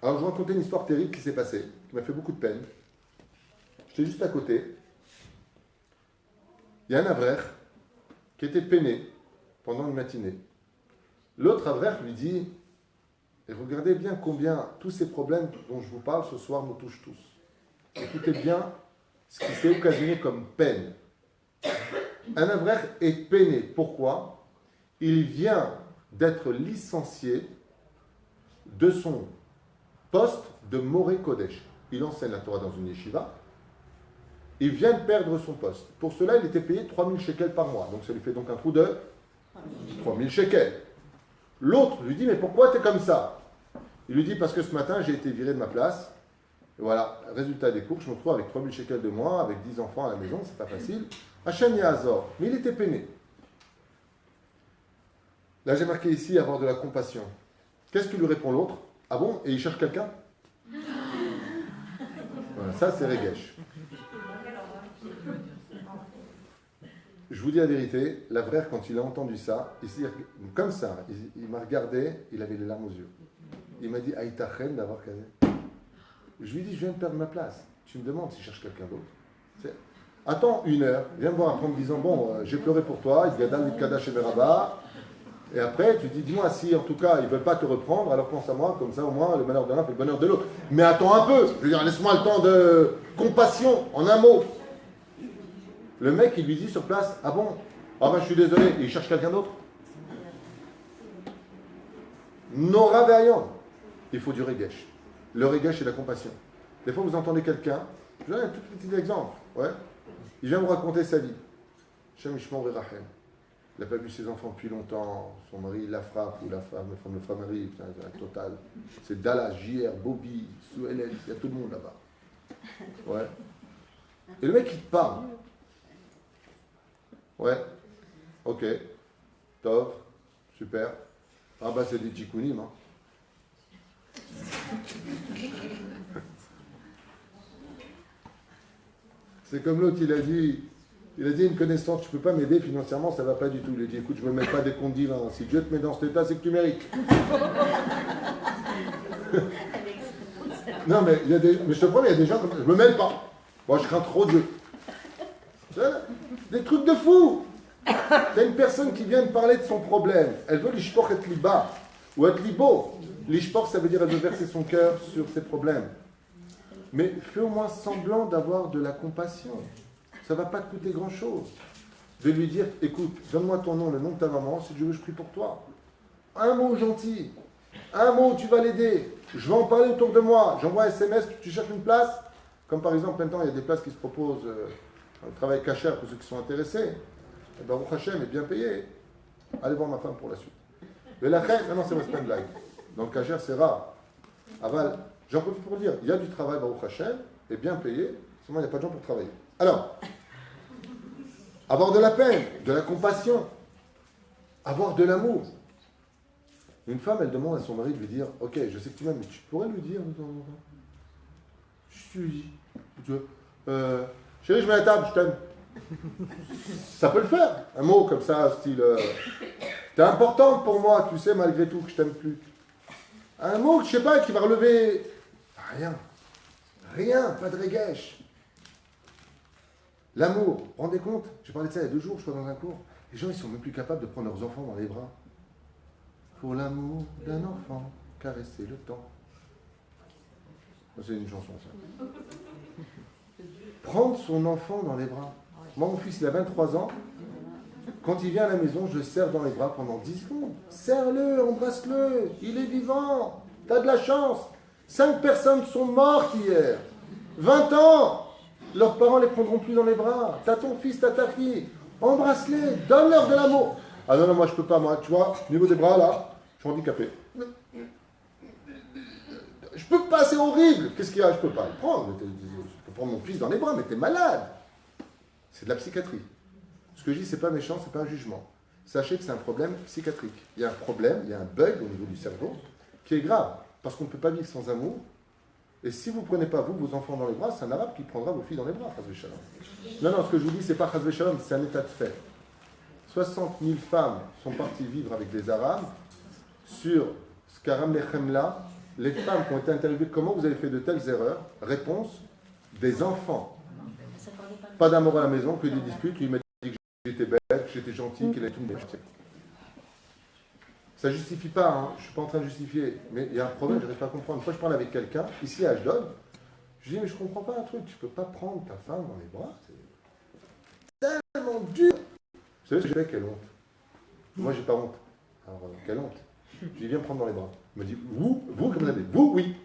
A: Alors, je vais raconter une histoire terrible qui s'est passée, qui m'a fait beaucoup de peine. J'étais juste à côté. Il y a un avrer qui était peiné pendant une matinée. L'autre avrer lui dit, et regardez bien combien tous ces problèmes dont je vous parle ce soir nous touchent tous. Écoutez bien ce qui s'est occasionné comme peine. Un avrer est peiné. Pourquoi? Il vient d'être licencié de son poste de Moré Kodesh. Il enseigne la Torah dans une yeshiva. Il vient de perdre son poste. Pour cela, il était payé 3000 shekels par mois. Donc ça lui fait donc un trou de 3000 shekels. L'autre lui dit, mais pourquoi tu es comme ça? Il lui dit, parce que ce matin, j'ai été viré de ma place. Et voilà, résultat des cours, je me retrouve avec 3000 shekels de moins, avec 10 enfants à la maison, c'est pas facile. Hachem Yazor. Mais il était peiné. Là, j'ai marqué ici, avoir de la compassion. Qu'est-ce que lui répond l'autre? Ah bon? Et il cherche quelqu'un? Voilà, ça c'est regesh. Je vous dis la vérité, l'avrer, quand il a entendu ça, comme ça, il m'a regardé, il avait les larmes aux yeux. Il m'a dit, Aïtachen d'avoir casé. Je lui dis, je viens de perdre ma place. Tu me demandes si je cherche quelqu'un d'autre. Attends 1 heure, viens me voir après en me disant, bon, j'ai pleuré pour toi, il gadal Kadash et Beraba. Et après, tu dis, dis-moi si en tout cas ils ne veulent pas te reprendre, alors pense à moi, comme ça au moins le malheur de l'un fait le bonheur de l'autre. Mais attends un peu, je veux dire, laisse-moi le temps de compassion, en un mot. Le mec, il lui dit sur place, ah bon? Ah ben je suis désolé, il cherche quelqu'un d'autre? Nora Veillon. Il faut du regesh. Le regesh et la compassion. Des fois, vous entendez quelqu'un, je vous donne un tout petit exemple, ouais. Il vient vous raconter sa vie. Shem Ishmor Verachem. Il n'a pas vu ses enfants depuis longtemps, son mari la frappe, ou la femme le frappe Marie, c'est un total. C'est Dallas, JR, Bobby, Sue Hélène, il y a tout le monde là-bas. Ouais. Et le mec il te parle. Ouais. Ok. Top. Super. Ah bah c'est des tchikounim, hein. C'est comme l'autre, il a dit une connaissance, tu peux pas m'aider financièrement, ça va pas du tout. Il a dit, écoute, je me mets pas des comptes divins. Si Dieu te met dans cet état, c'est que tu mérites. Non, mais je te promets, il y a des gens comme ça. Je me mêle pas. Moi, je crains trop Dieu. Des trucs de fou. T'as une personne qui vient de parler de son problème. Elle veut l'ishpor être liba ou être libo. L'ishpor, ça veut dire elle veut verser son cœur sur ses problèmes. Mais fais au moins semblant d'avoir de la compassion. Ça ne va pas te coûter grand-chose. De lui dire, écoute, donne-moi ton nom, le nom de ta maman, si Dieu veut, je prie pour toi. Un mot gentil. Un mot, tu vas l'aider. Je vais en parler autour de moi. J'envoie un SMS, tu cherches une place. Comme par exemple, maintenant, il y a des places qui se proposent dans le travail cachère pour ceux qui sont intéressés. Et ben, Baruch Hashem est bien payé. Allez voir ma femme pour la suite. Mais la reine, maintenant, c'est ma blague. Dans le cachère, c'est rare. Aval, j'en profite pour dire, il y a du travail, Baruch Hashem, et bien payé. Seulement, il n'y a pas de gens pour travailler. Alors, avoir de la peine, de la compassion, avoir de l'amour. Une femme, elle demande à son mari de lui dire, ok, je sais que tu m'aimes, mais tu pourrais lui dire de temps en temps. Je lui dis, chérie, je mets la table, je t'aime. Ça peut le faire. Un mot comme ça, style, t'es importante pour moi, tu sais, malgré tout, que je t'aime plus. Un mot, je sais pas, qui va relever. Rien. Rien, pas de régèche. L'amour, vous vous rendez compte? J'ai parlé de ça il y a 2 jours, je crois, dans un cours. Les gens, ils sont même plus capables de prendre leurs enfants dans les bras. Pour l'amour d'un enfant, caresser le temps. C'est une chanson, ça. Prendre son enfant dans les bras. Moi, mon fils, il a 23 ans. Quand il vient à la maison, je le serre dans les bras pendant 10 secondes. Serre-le, embrasse-le, il est vivant. T'as de la chance. 5 personnes sont mortes hier. 20 ans. Leurs parents ne les prendront plus dans les bras. T'as ton fils, t'as ta fille. Embrasse-les, donne-leur de l'amour. Ah non, non, moi je peux pas, moi, tu vois, au niveau des bras là, je suis handicapé. Je peux pas, c'est horrible. Qu'est-ce qu'il y a? Je peux pas le prendre. Je peux prendre mon fils dans les bras, mais t'es malade. C'est de la psychiatrie. Ce que je dis, c'est pas méchant, c'est pas un jugement. Sachez que c'est un problème psychiatrique. Il y a un problème, il y a un bug au niveau du cerveau qui est grave, parce qu'on ne peut pas vivre sans amour. Et si vous ne prenez pas, vous, vos enfants dans les bras, c'est un arabe qui prendra vos filles dans les bras, Chazvé Shalom. Non, non, ce que je vous dis, c'est pas Chazvé Shalom, c'est un état de fait. 60 000 femmes sont parties vivre avec des arabes sur Skaram Lechemla. Les femmes qui ont été interviewées, comment vous avez fait de telles erreurs? Réponse, des enfants. Pas d'amour à la maison, que des disputes. Lui m'a dit que j'étais belle, que j'étais gentille, qu'il allait tout me déchirer. Ça ne justifie pas, hein. Je ne suis pas en train de justifier, mais il y a un problème, je n'arrive pas à comprendre. Une fois, je parle avec quelqu'un, ici à Ashdod, je dis, mais je ne comprends pas un truc, tu ne peux pas prendre ta femme dans les bras, c'est tellement dur. Vous savez ce que j'ai fait? Quelle honte. Moi, j'ai pas honte. Alors, quelle honte. Je lui dis, viens me prendre dans les bras. Il me dit, vous, comme vous avez, vous, oui.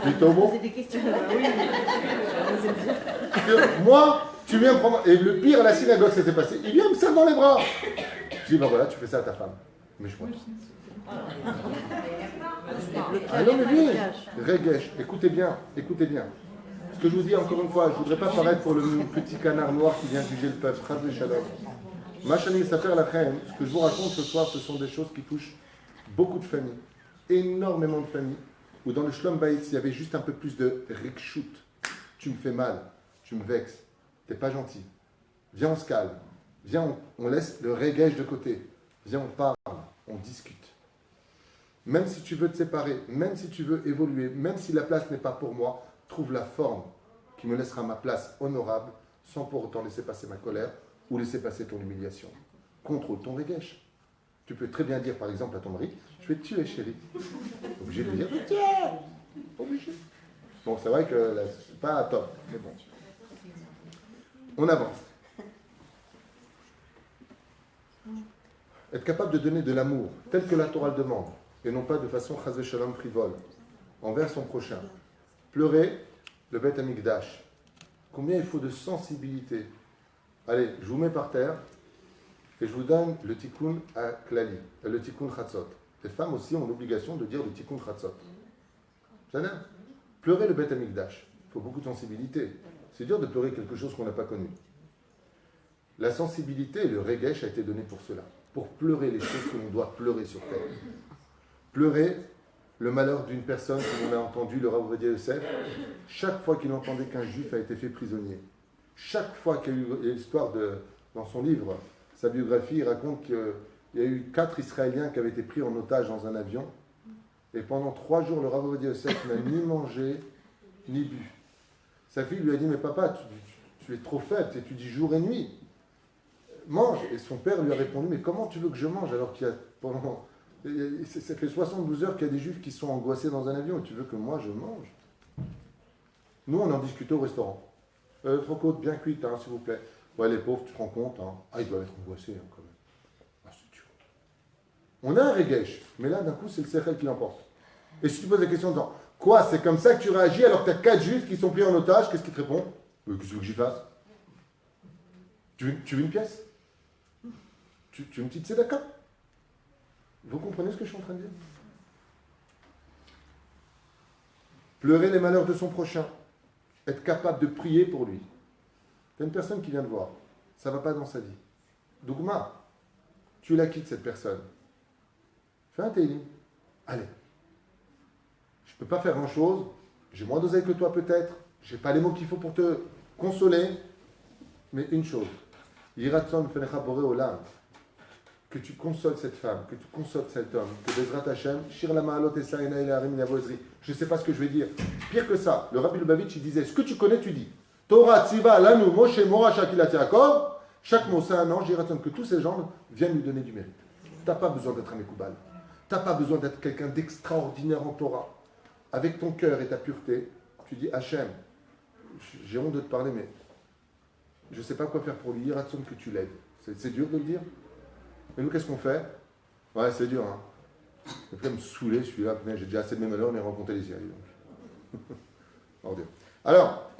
A: C'est au mot.
D: C'est des questions. Oui.
A: Moi, tu viens me prendre. Et le pire à la synagogue, ça s'est passé. Il vient me serrer dans les bras. Je dis, ben voilà, tu fais ça à ta femme. Mais je vois. Ah non, mais oui. Regesh, écoutez bien, écoutez bien. Ce que je vous dis encore une fois, je ne voudrais pas paraître pour le petit canard noir qui vient juger le peuple. Chazvé Shalom. Machani Safer Lachem, ce que je vous raconte ce soir, ce sont des choses qui touchent beaucoup de familles. Énormément de familles. Où dans le Shlom Bayit, il y avait juste un peu plus de rikshut. Tu me fais mal, tu me vexes, t'es pas gentil. Viens, on se calme. Viens, on laisse le regesh de côté. Viens, on parle, on discute. Même si tu veux te séparer, même si tu veux évoluer, même si la place n'est pas pour moi, trouve la forme qui me laissera ma place honorable, sans pour autant laisser passer ma colère ou laisser passer ton humiliation. Contrôle ton regesh. Tu peux très bien dire, par exemple, à ton mari, je vais te tuer, chérie. Obligé de lui dire, tiens, obligé. Bon, c'est vrai que là, c'est pas top, mais bon. On avance. Être capable de donner de l'amour, tel que la Torah le demande, et non pas de façon chazé shalom frivole, envers son prochain. Pleurer le Beth Amikdash. combien il faut de sensibilité. Allez, je vous mets par terre et je vous donne le tikkun à klali, le tikkun chatzot. Les femmes aussi ont l'obligation de dire le tikkun chatzot. Ça n'a? Pleurer le Beth Amikdash, il faut beaucoup de sensibilité. C'est dur de pleurer quelque chose qu'on n'a pas connu. La sensibilité, le regesh a été donné pour cela, pour pleurer les choses que l'on doit pleurer sur terre. Pleurer le malheur d'une personne, comme on a entendu le Rav Ovadia Yosef, chaque fois qu'il entendait qu'un juif a été fait prisonnier, chaque fois qu'il y a eu l'histoire dans son livre, sa biographie, il raconte qu'il y a eu 4 Israéliens qui avaient été pris en otage dans un avion, et pendant 3 jours, le Rav Ovadia Yosef n'a ni mangé, ni bu. Sa fille lui a dit, mais papa, tu es trop faible, tu dis jour et nuit. Mange. Et son père lui a répondu, mais comment tu veux que je mange alors qu'il y a pendant... Ça fait 72 heures qu'il y a des juifs qui sont angoissés dans un avion et tu veux que moi je mange? Nous, on en discutait au restaurant. Trocôte bien cuite, hein, s'il vous plaît. Ouais, les pauvres, tu te rends compte, hein. Ah, ils doivent être angoissés, hein, quand même. Ah, c'est dur. On a un regesh, mais là, d'un coup, c'est le sechel qui l'emporte. Et si tu poses la question en disant, quoi, c'est comme ça que tu réagis alors que tu as 4 juifs qui sont pris en otage, qu'est-ce qu'il te répond? Qu'est-ce que tu veux que j'y fasse? Tu veux une pièce? Tu veux une petite sédaka? Vous comprenez ce que je suis en train de dire? Pleurer les malheurs de son prochain. Être capable de prier pour lui. Tu as une personne qui vient te voir. Ça ne va pas dans sa vie. Dougma, tu la quittes cette personne. Fais un télim. Allez. Je ne peux pas faire grand-chose. J'ai moins d'oseille que toi peut-être. Je n'ai pas les mots qu'il faut pour te consoler. Mais une chose. Yiratson fenecha boré olam. Que tu consoles cette femme, que tu consoles cet homme, que Bezrat Hashem, Shir la Ma'alot et Saïna et Harim Yavozri. Je ne sais pas ce que je vais dire. Pire que ça, le Rabbi Lubavitch, il disait, ce que tu connais, tu dis. Torah, Tziva, Lanu, Moshe, Mora, Shakilat, Yaakov. Chaque mot, c'est un ange, Yiraton, que tous ces gens viennent lui donner du mérite. Tu n'as pas besoin d'être un Mekoubal. Tu n'as pas besoin d'être quelqu'un d'extraordinaire en Torah. Avec ton cœur et ta pureté, tu dis, Hachem, j'ai honte de te parler, mais je ne sais pas quoi faire pour lui. Yiraton, que tu l'aides. C'est dur de le dire. Mais nous, qu'est-ce qu'on fait? Ouais, c'est dur, hein. Je vais me saouler, celui-là. J'ai déjà assez de mes malheurs, mais rencontrer les Syriens. Ordure. Alors,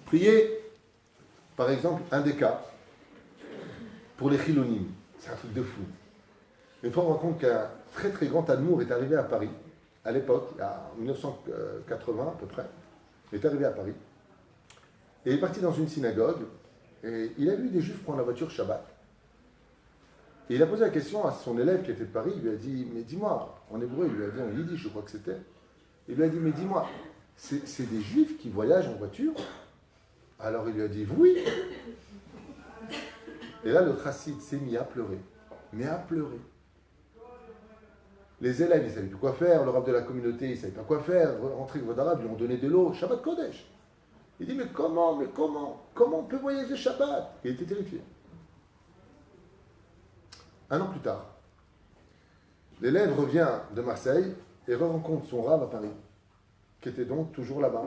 A: prier, par exemple, un des cas, pour les chilonim. C'est un truc de fou. Une fois, on raconte qu'un très très grand Admour est arrivé à Paris, à l'époque, en 1980 à peu près. Il est arrivé à Paris. Et il est parti dans une synagogue, et il a vu des juifs prendre la voiture Shabbat. Et il a posé la question à son élève qui était de Paris, il lui a dit, mais dis-moi, en hébreu, il lui a dit en yiddish, je crois que c'était, il lui a dit, mais dis-moi, c'est des juifs qui voyagent en voiture? Alors il lui a dit, oui. Et là, le chassid s'est mis à pleurer, mais à pleurer. Les élèves, ils ne savaient plus quoi faire, le rabbin de la communauté, ils ne savaient pas quoi faire, rentrer avec votre arabe, ils lui ont donné de l'eau, Shabbat Kodesh. Il dit, mais comment on peut voyager Shabbat? Il était terrifié. Un an plus tard, l'élève revient de Marseille et rencontre son rave à Paris, qui était donc toujours là-bas.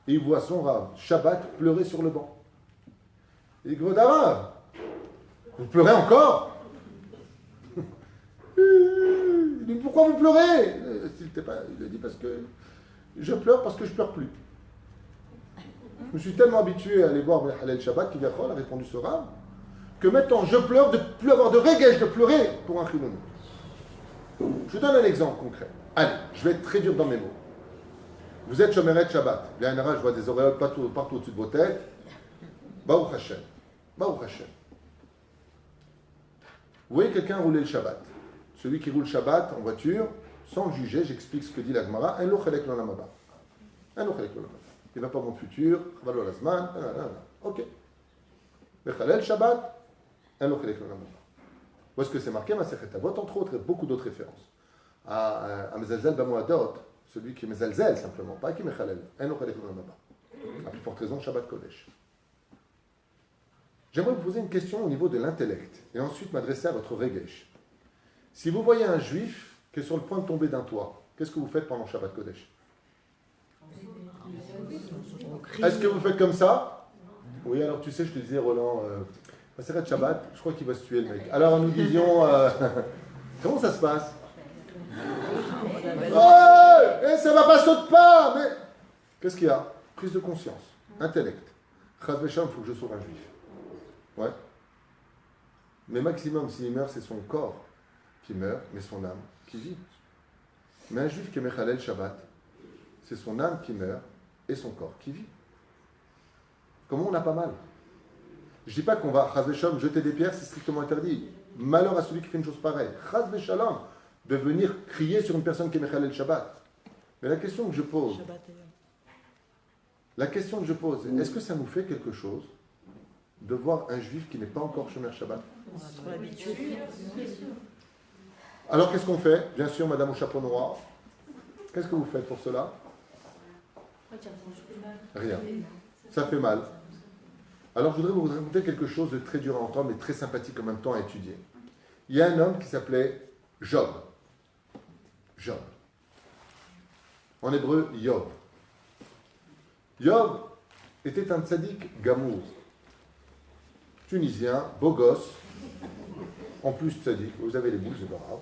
A: Et il voit son rave, Shabbat, pleurer sur le banc. Il dit, Rave, vous pleurez encore? Il dit, pourquoi vous pleurez? Il a dit, parce que je pleure parce que je pleure plus. Je me suis tellement habitué à aller voir Halel Shabbat, qui a répondu ce rave, que maintenant je pleure de ne plus avoir de regesh de pleurer pour un chiloni. Je vous donne un exemple concret. Allez, je vais être très dur dans mes mots. Vous êtes Shomeret Shabbat. Bien, je vois des auréoles partout au-dessus de vos têtes. Baruch Hashem. Baruch Hashem. Vous voyez quelqu'un rouler le Shabbat. Celui qui roule Shabbat en voiture, sans le juger, j'explique ce que dit la Gemara. Un lo chelek lo lamaba. Un lo chelek lo lamaba. Il ne va pas mon futur. Chavalo lazman. Ok. Mechalel Shabbat. Où est-ce que c'est marqué? Masechet Avot, entre autres, et beaucoup d'autres références. À Mezalzel Bamoadot, celui qui est Mezalzel simplement, pas qui Mechalel. À plus forte raison, Shabbat Kodesh. J'aimerais vous poser une question au niveau de l'intellect, et ensuite m'adresser à votre regesh. Si vous voyez un juif qui est sur le point de tomber d'un toit, qu'est-ce que vous faites pendant Shabbat Kodesh? Est-ce que vous faites comme ça? Oui, alors tu sais, je te disais, Roland, c'est de Shabbat, je crois qu'il va se tuer le mec. Alors nous disions, comment ça se passe? Oh, ça va pas, saute pas. Mais qu'est-ce qu'il y a? Prise de conscience, intellect. Chaz v'shalom, il faut que je sauve un juif. Ouais. Mais maximum, s'il meurt, c'est son corps qui meurt, mais son âme qui vit. Mais un juif qui est Mechalel Shabbat, c'est son âme qui meurt et son corps qui vit. Comment on a pas mal? Je ne dis pas qu'on va, Chaz v'shalom, jeter des pierres, c'est strictement interdit. Malheur à celui qui fait une chose pareille. Chaz v'shalom, de venir crier sur une personne qui est Mechalel Shabbat. Mais la question que je pose, est-ce que ça nous fait quelque chose de voir un juif qui n'est pas encore Shomer Shabbat?
D: On a trop l'habitude.
A: Alors qu'est-ce qu'on fait? Bien sûr, madame au chapeau noir. Qu'est-ce que vous faites pour cela? Rien. Ça fait mal. Alors je voudrais vous raconter quelque chose de très dur à entendre, mais très sympathique en même temps à étudier. Il y a un homme qui s'appelait Job. Job. En hébreu, Yov. Yov était un tzaddik gamour. Tunisien, beau gosse. En plus tzaddik, vous avez les boules, c'est pas grave.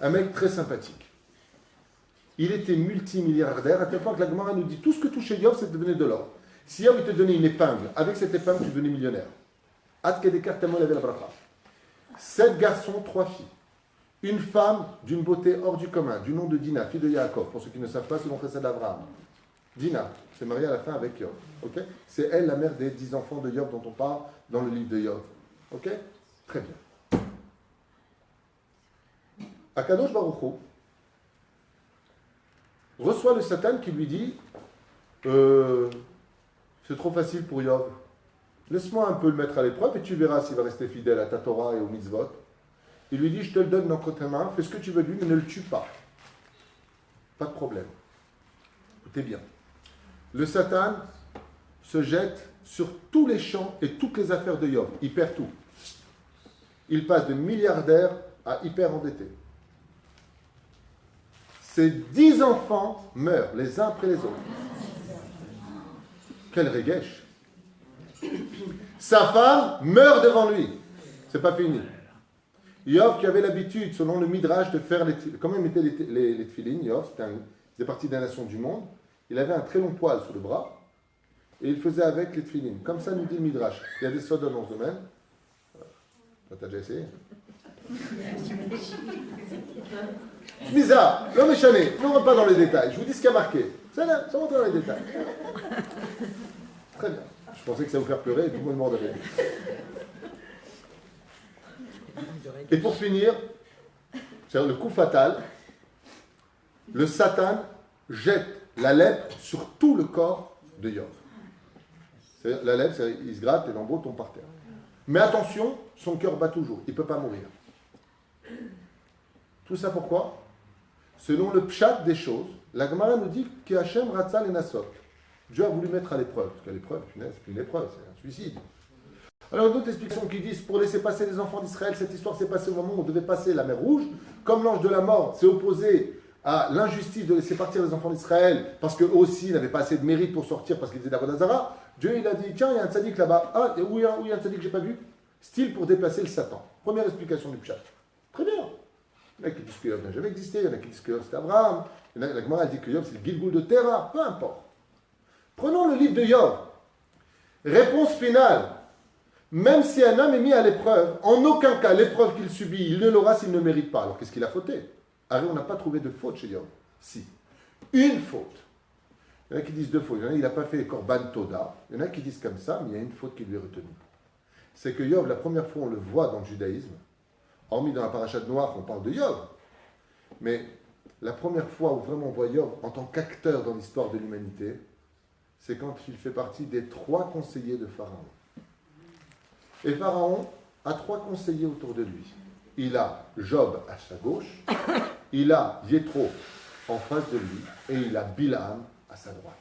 A: Un mec très sympathique. Il était multimilliardaire à tel point que la Gemara nous dit tout ce que touchait Yov, c'est de devenir de l'or. Si Yov il te donnait une épingle, avec cette épingle, tu devenais millionnaire. Ad kedekar tellement il avait la bracha. 7 garçons, 3 filles. Une femme d'une beauté hors du commun, du nom de Dina, fille de Yaakov. Pour ceux qui ne savent pas, c'est le nom d'Abraham. Dina s'est mariée à la fin avec Yov. Okay? C'est elle la mère des 10 enfants de Yov dont on parle dans le livre de Yov. Ok? Très bien. Akadosh Baruch Hu reçoit le Satan qui lui dit c'est trop facile pour Yov. Laisse-moi un peu le mettre à l'épreuve et tu verras s'il va rester fidèle à ta Torah et au mitzvot. Il lui dit, je te le donne entre tes mains, fais ce que tu veux de lui, mais ne le tue pas. Pas de problème. Écoutez bien. Le Satan se jette sur tous les champs et toutes les affaires de Yov. Il perd tout. Il passe de milliardaire à hyper endetté. Ses 10 enfants meurent les uns après les autres. Quel régèche! Sa femme meurt devant lui. C'est pas fini. Yov qui avait l'habitude, selon le Midrash, de faire les... Comment il mettait les tefilines, Yov, faisait partie des nations du monde. Il avait un très long poil sous le bras et il faisait avec les tefilines. Comme ça nous dit le Midrash. Il y a des sodas dans ce domaine. T'as déjà essayé? Bizarre, l'homme est chané. Ne rentre pas dans les détails. Je vous dis ce qu'il y a marqué. Ça rentre dans les détails. Très bien. Je pensais que ça vous faire pleurer et tout le monde m'ordonnait. Et pour finir, c'est le coup fatal, le Satan jette la lèpre sur tout le corps de Yov. La lèpre, il se gratte et l'embout tombe par terre. Mais attention, son cœur bat toujours, il ne peut pas mourir. Tout ça pourquoi? Selon le pshat des choses, la Gemara nous dit que Hachem Ratzal et Nasot. Dieu a voulu mettre à l'épreuve, parce qu'à l'épreuve, c'est plus une épreuve, c'est un suicide. Alors, d'autres explications qui disent, pour laisser passer les enfants d'Israël, cette histoire s'est passée au moment où on devait passer la mer Rouge, comme l'ange de la mort s'est opposé à l'injustice de laisser partir les enfants d'Israël, parce qu'eux aussi n'avaient pas assez de mérite pour sortir, parce qu'ils faisaient d'Avodazara, Dieu il a dit, tiens, il y a un tzaddik là-bas, ah, où il y a un tzaddik que je n'ai pas vu, style pour déplacer le Satan. Première explication du pshat. Très bien. Il y en a qui disent que Yov n'a jamais existé, il y en a qui disent que Yov c'était Abraham, il y en a, la Gemara dit que Yov c'est le Gilgoul de Terah, peu importe. Prenons le livre de Yov. Réponse finale. Même si un homme est mis à l'épreuve, en aucun cas l'épreuve qu'il subit, il ne l'aura s'il ne mérite pas. Alors qu'est-ce qu'il a fauté? Alors on n'a pas trouvé de faute chez Yov. Si. Une faute. Il y en a qui disent 2 fautes. Il y en a, il n'a pas fait Korban Toda. Il y en a qui disent comme ça, mais il y a une faute qui lui est retenue. C'est que Yov, la première fois on le voit dans le judaïsme, hormis dans la paracha de Noach, on parle de Yov. Mais la première fois où vraiment on voit Yov en tant qu'acteur dans l'histoire de l'humanité, c'est quand il fait partie des 3 conseillers de Pharaon. Et Pharaon a 3 conseillers autour de lui. Il a Job à sa gauche, il a Yétro en face de lui, et il a Bilam à sa droite.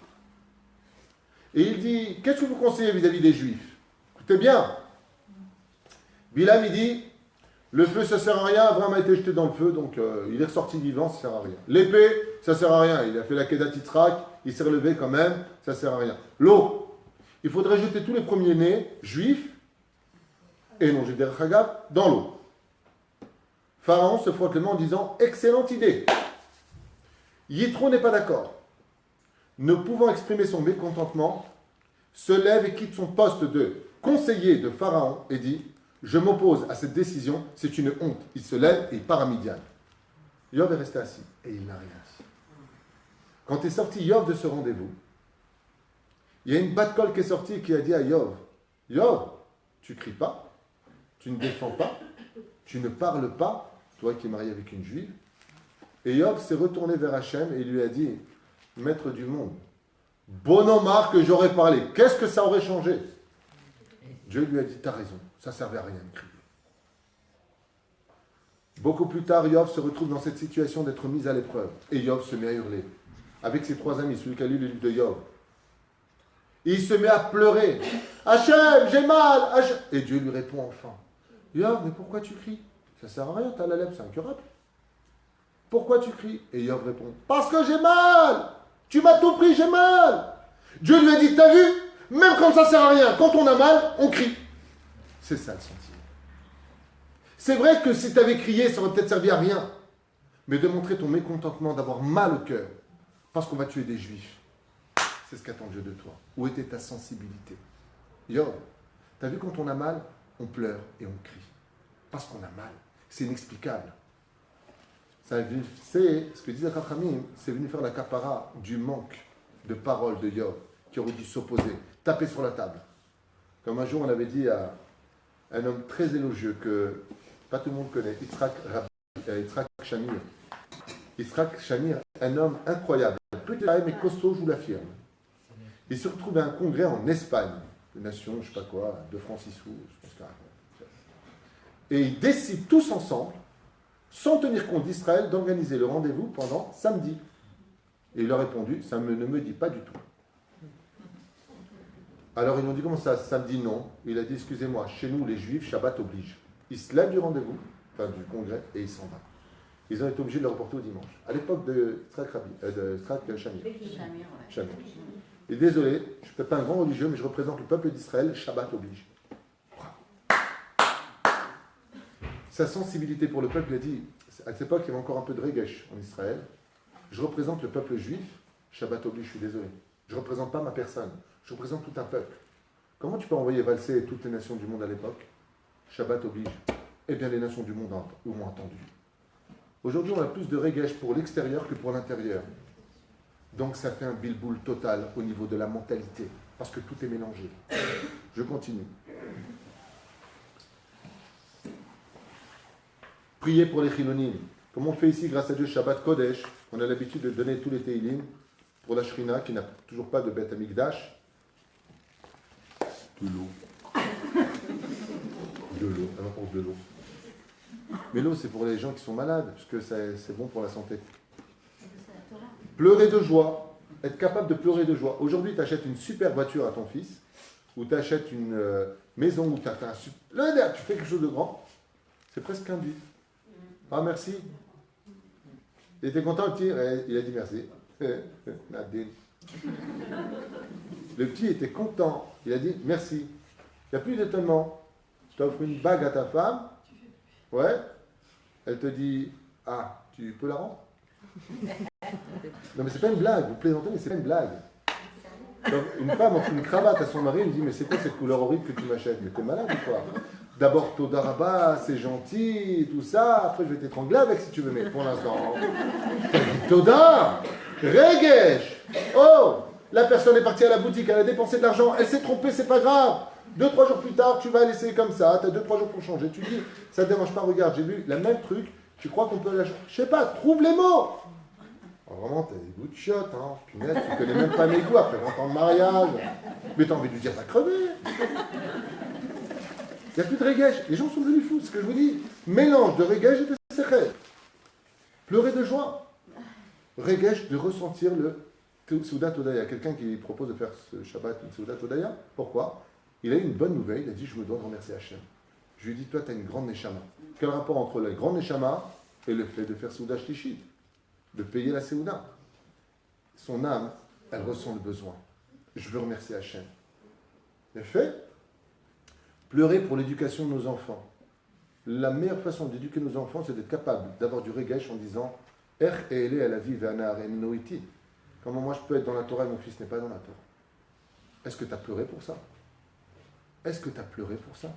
A: Et il dit, qu'est-ce que vous conseillez vis-à-vis des Juifs? Écoutez bien. Bilam, il dit, le feu, ça ne sert à rien, Abraham a été jeté dans le feu, donc il est ressorti vivant, ça ne sert à rien. L'épée, ça ne sert à rien, il a fait la Kedat Yitzhak, il s'est relevé quand même, ça ne sert à rien. L'eau, il faudrait jeter tous les premiers-nés, juifs, et non juifs Chagav, dans l'eau. Pharaon se frotte les mains en disant, excellente idée. Yitro n'est pas d'accord. Ne pouvant exprimer son mécontentement, se lève et quitte son poste de conseiller de Pharaon et dit « Je m'oppose à cette décision, c'est une honte. » Il se lève et il part à Midian. Yov est resté assis et il n'a rien dit. Quand est sorti Yov de ce rendez-vous, il y a une bat-kol qui est sortie et qui a dit à Yov « Yov, tu cries pas, tu ne défends pas, tu ne parles pas, toi qui es marié avec une juive. » Et Yov s'est retourné vers Hachem et il lui a dit « Maître du monde, bon Omar que j'aurais parlé, qu'est-ce que ça aurait changé ?» Dieu lui a dit « T'as raison, ça ne servait à rien de crier. » Beaucoup plus tard, Yov se retrouve dans cette situation d'être mis à l'épreuve. Et Yov se met à hurler. Avec ses 3 amis, celui qui a lu le livre de Yov. Et il se met à pleurer. « Hachem, j'ai mal Hachem. » Et Dieu lui répond enfin. « Yov, mais pourquoi tu cries? Ça ne sert à rien, t'as la lèvre, c'est incurable. Pourquoi tu cries ?» Et Yov répond. « Parce que j'ai mal. Tu m'as tout pris, j'ai mal. » Dieu lui a dit, t'as vu? Même quand ça ne sert à rien, quand on a mal, on crie. C'est ça le sentiment. C'est vrai que si tu avais crié, ça aurait peut-être servi à rien. Mais de montrer ton mécontentement, d'avoir mal au cœur, parce qu'on va tuer des juifs, c'est ce qu'attend Dieu de toi. Où était ta sensibilité? Yov, t'as vu quand on a mal, on pleure et on crie. Parce qu'on a mal. C'est inexplicable. C'est ce que disait Chachamim, c'est venu faire la capara du manque de paroles de Yov, qui aurait dû s'opposer, taper sur la table. Comme un jour on avait dit à un homme très élogieux que pas tout le monde connaît, Yitzhak Shamir. Yitzhak Shamir, un homme incroyable, petit mais costaud, je vous l'affirme. Il se retrouve à un congrès en Espagne, de nation, je ne sais pas quoi, de Francisco, je pense que... Et ils décident tous ensemble, sans tenir compte d'Israël, d'organiser le rendez-vous pendant samedi. Et il leur a répondu, ça ne me dit pas du tout. Alors ils lui ont dit, comment ça, samedi non? Il a dit, excusez-moi, chez nous les juifs, Shabbat oblige. Il se lève du rendez-vous, enfin du congrès, et il s'en va. Ils ont été obligés de le reporter au dimanche. À l'époque de Yitzhak Shamir. Shamir. Et désolé, je ne suis pas un grand religieux, mais je représente le peuple d'Israël, Shabbat oblige. Sa sensibilité pour le peuple, il a dit, à cette époque, il y avait encore un peu de regesh en Israël. Je représente le peuple juif, Shabbat oblige, je suis désolé. Je ne représente pas ma personne, je représente tout un peuple. Comment tu peux envoyer valser toutes les nations du monde à l'époque? Shabbat oblige. Eh bien, les nations du monde ont entendu. Aujourd'hui, on a plus de regesh pour l'extérieur que pour l'intérieur. Donc, ça fait un bilboul total au niveau de la mentalité, parce que tout est mélangé. Je continue. Priez pour les chilonim. Comme on fait ici, grâce à Dieu, Shabbat Kodesh, on a l'habitude de donner tous les Teilim pour la Shrina qui n'a toujours pas de Beth Amikdash. De l'eau. De l'eau, elle m'apporte de l'eau. Mais l'eau, c'est pour les gens qui sont malades, puisque c'est bon pour la santé. Pleurer de joie, être capable de pleurer de joie. Aujourd'hui, tu achètes une super voiture à ton fils, ou tu achètes une maison, ou tu as fait un super... Tu fais quelque chose de grand, c'est presque un but. Ah, merci. Il était content, le petit? Il a dit merci. Le petit était content. Il a dit merci. Il n'y a plus d'étonnement. Tu offres une bague à ta femme. Ouais. Elle te dit, ah, tu peux la rendre? Non, mais c'est pas une blague. Vous plaisantez, mais c'est pas une blague. Donc, une femme offre une cravate à son mari. Elle lui dit, mais c'est quoi cette couleur horrible que tu m'achètes? Mais t'es malade ou quoi? D'abord, Toda Rabba, c'est gentil, tout ça. Après, je vais t'étrangler avec si tu veux, mais pour l'instant. Toda, Regesh. Oh, la personne est partie à la boutique, elle a dépensé de l'argent, elle s'est trompée, c'est pas grave. 2-3 jours plus tard, tu vas laisser comme ça, tu as 2-3 jours pour changer. Tu dis, ça ne te dérange pas, regarde, j'ai vu le même truc, tu crois qu'on peut la changer? Je sais pas, trouve les mots. Oh, vraiment, t'as des goûts de chiottes, hein. Punaise, tu connais même pas mes goûts après 20 ans de mariage. Mais t'as envie de lui dire, t'as crevé. Il n'y a plus de regesh. Les gens sont devenus fous. Ce que je vous dis, mélange de regesh et de sechel. Pleurer de joie. Regesh, de ressentir le Seudat Odaya. Quelqu'un qui propose de faire ce Shabbat, une Seudat Odaya. Pourquoi? Il a eu une bonne nouvelle. Il a dit, je me dois de remercier Hachem. Je lui ai dit, toi, tu as une grande Neshama. Quel rapport entre la grande Neshama et le fait de faire Seudat Shlishit, de payer la Seudat? Son âme, elle ressent le besoin. Je veux remercier Hachem. Le fait, pleurer pour l'éducation de nos enfants. La meilleure façon d'éduquer nos enfants, c'est d'être capable d'avoir du regesh en disant Er et à la vie ve'anar eminoiti. Comment moi je peux être dans la Torah et mon fils n'est pas dans la Torah? Est-ce que tu as pleuré pour ça? Est-ce que tu as pleuré pour ça?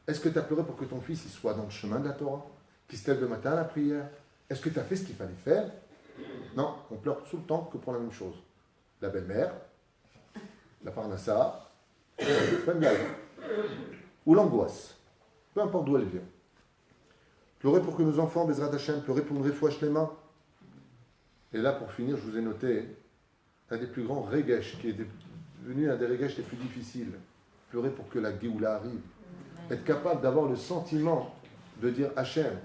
A: Est-ce que tu as pleuré pour que ton fils il soit dans le chemin de la Torah, qu'il se lève le matin à la prière? Est-ce que tu as fait ce qu'il fallait faire? Non, on pleure tout le temps que pour la même chose. La belle-mère, la parnassa, ou l'angoisse, peu importe d'où elle vient. Pleurer pour que nos enfants, Bezrat Hashem, pleurer pour une refouach lema. Et là, pour finir, je vous ai noté un des plus grands regesh, qui est devenu un des regesh les plus difficiles. Pleurer pour que la Géoula arrive. Être capable d'avoir le sentiment de dire Hashem.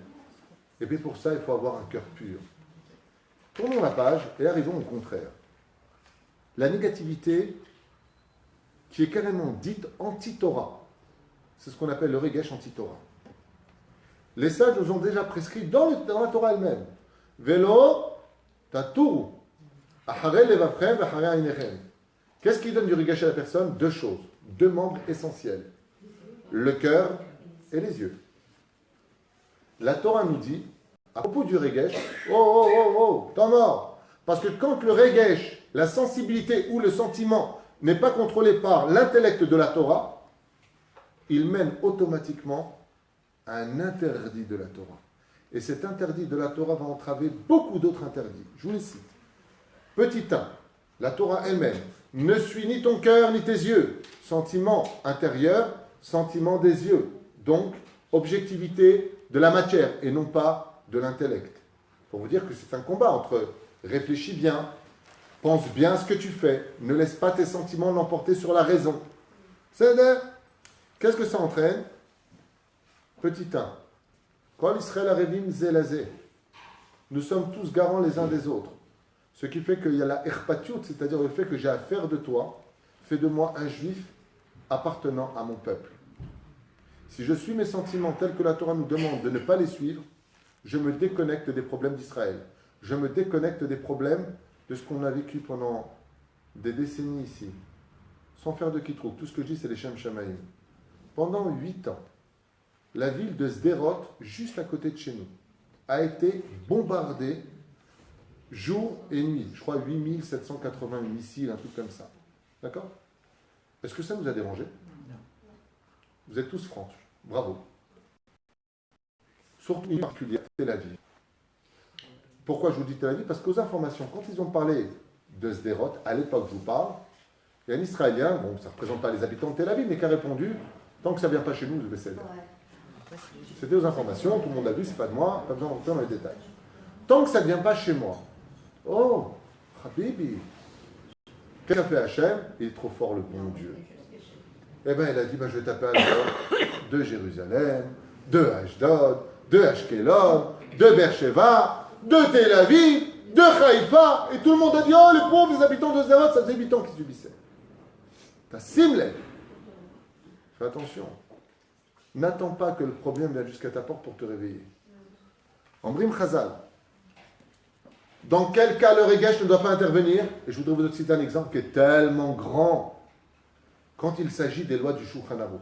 A: Et puis pour ça, il faut avoir un cœur pur. Tournons la page et arrivons au contraire. La négativité qui est carrément dite anti-Torah. C'est ce qu'on appelle le regesh anti-Torah. Les sages nous ont déjà prescrit dans la Torah elle-même. Velo taturu achare levavchem v'achare einechem. Qu'est-ce qui donne du regesh à la personne? Deux choses, deux membres essentiels. Le cœur et les yeux. La Torah nous dit, à propos du regesh, t'en mort. Parce que quand le regesh, la sensibilité ou le sentiment n'est pas contrôlé par l'intellect de la Torah, il mène automatiquement à un interdit de la Torah. Et cet interdit de la Torah va entraver beaucoup d'autres interdits. Je vous les cite. Petit 1, la Torah elle-même ne suit ni ton cœur ni tes yeux. Sentiment intérieur, sentiment des yeux. Donc, objectivité de la matière et non pas de l'intellect. Pour vous dire que c'est un combat entre réfléchis bien, pense bien ce que tu fais, ne laisse pas tes sentiments l'emporter sur la raison. C'est-à-dire, qu'est-ce que ça entraîne? Petit 1. Kol Israël Arevim Zelazé. Nous sommes tous garants les uns des autres. Ce qui fait qu'il y a la erpatiut, c'est-à-dire le fait que j'ai affaire de toi, fait de moi un juif appartenant à mon peuple. Si je suis mes sentiments tels que la Torah nous demande de ne pas les suivre, je me déconnecte des problèmes d'Israël. Je me déconnecte des problèmes de ce qu'on a vécu pendant des décennies ici. Sans faire de quitrouk. Tout ce que je dis, c'est les Shem Shamaïm. Pendant 8 ans, la ville de Sderot, juste à côté de chez nous, a été bombardée jour et nuit. Je crois 8780 missiles, un truc comme ça. D'accord? Est-ce que ça vous a dérangé? Non. Vous êtes tous francs. Bravo. Surtout en particulier, Tel Aviv. Pourquoi je vous dis Tel Aviv? Parce qu'aux informations, quand ils ont parlé de Sderot, à l'époque je vous parle, il y a un Israélien, bon, ça ne représente pas les habitants de Tel Aviv, mais qui a répondu, tant que ça ne vient pas chez nous, vous devez céder. C'était aux informations, tout le monde l'a vu, c'est pas de moi, pas besoin de rentrer dans les détails. Tant que ça ne vient pas chez moi, oh, Habibi, qu'est-ce qu'a fait Hachem? Il est trop fort, le bon Dieu. Eh bien, il a dit, je vais taper à l'heure de Jérusalem, de Ashdod, de Ashkelon, de Beersheba, de Tel Aviv, de Haïfa, et tout le monde a dit, oh, les pauvres, les habitants de Sderot, ça faisait 8 ans qu'ils subissaient. T'as simlé. Fais attention. N'attends pas que le problème vienne jusqu'à ta porte pour te réveiller. Ambrim Chazal. Dans quel cas le regesh ne doit pas intervenir? Et je voudrais vous citer un exemple qui est tellement grand. Quand il s'agit des lois du Shulchan Aruch.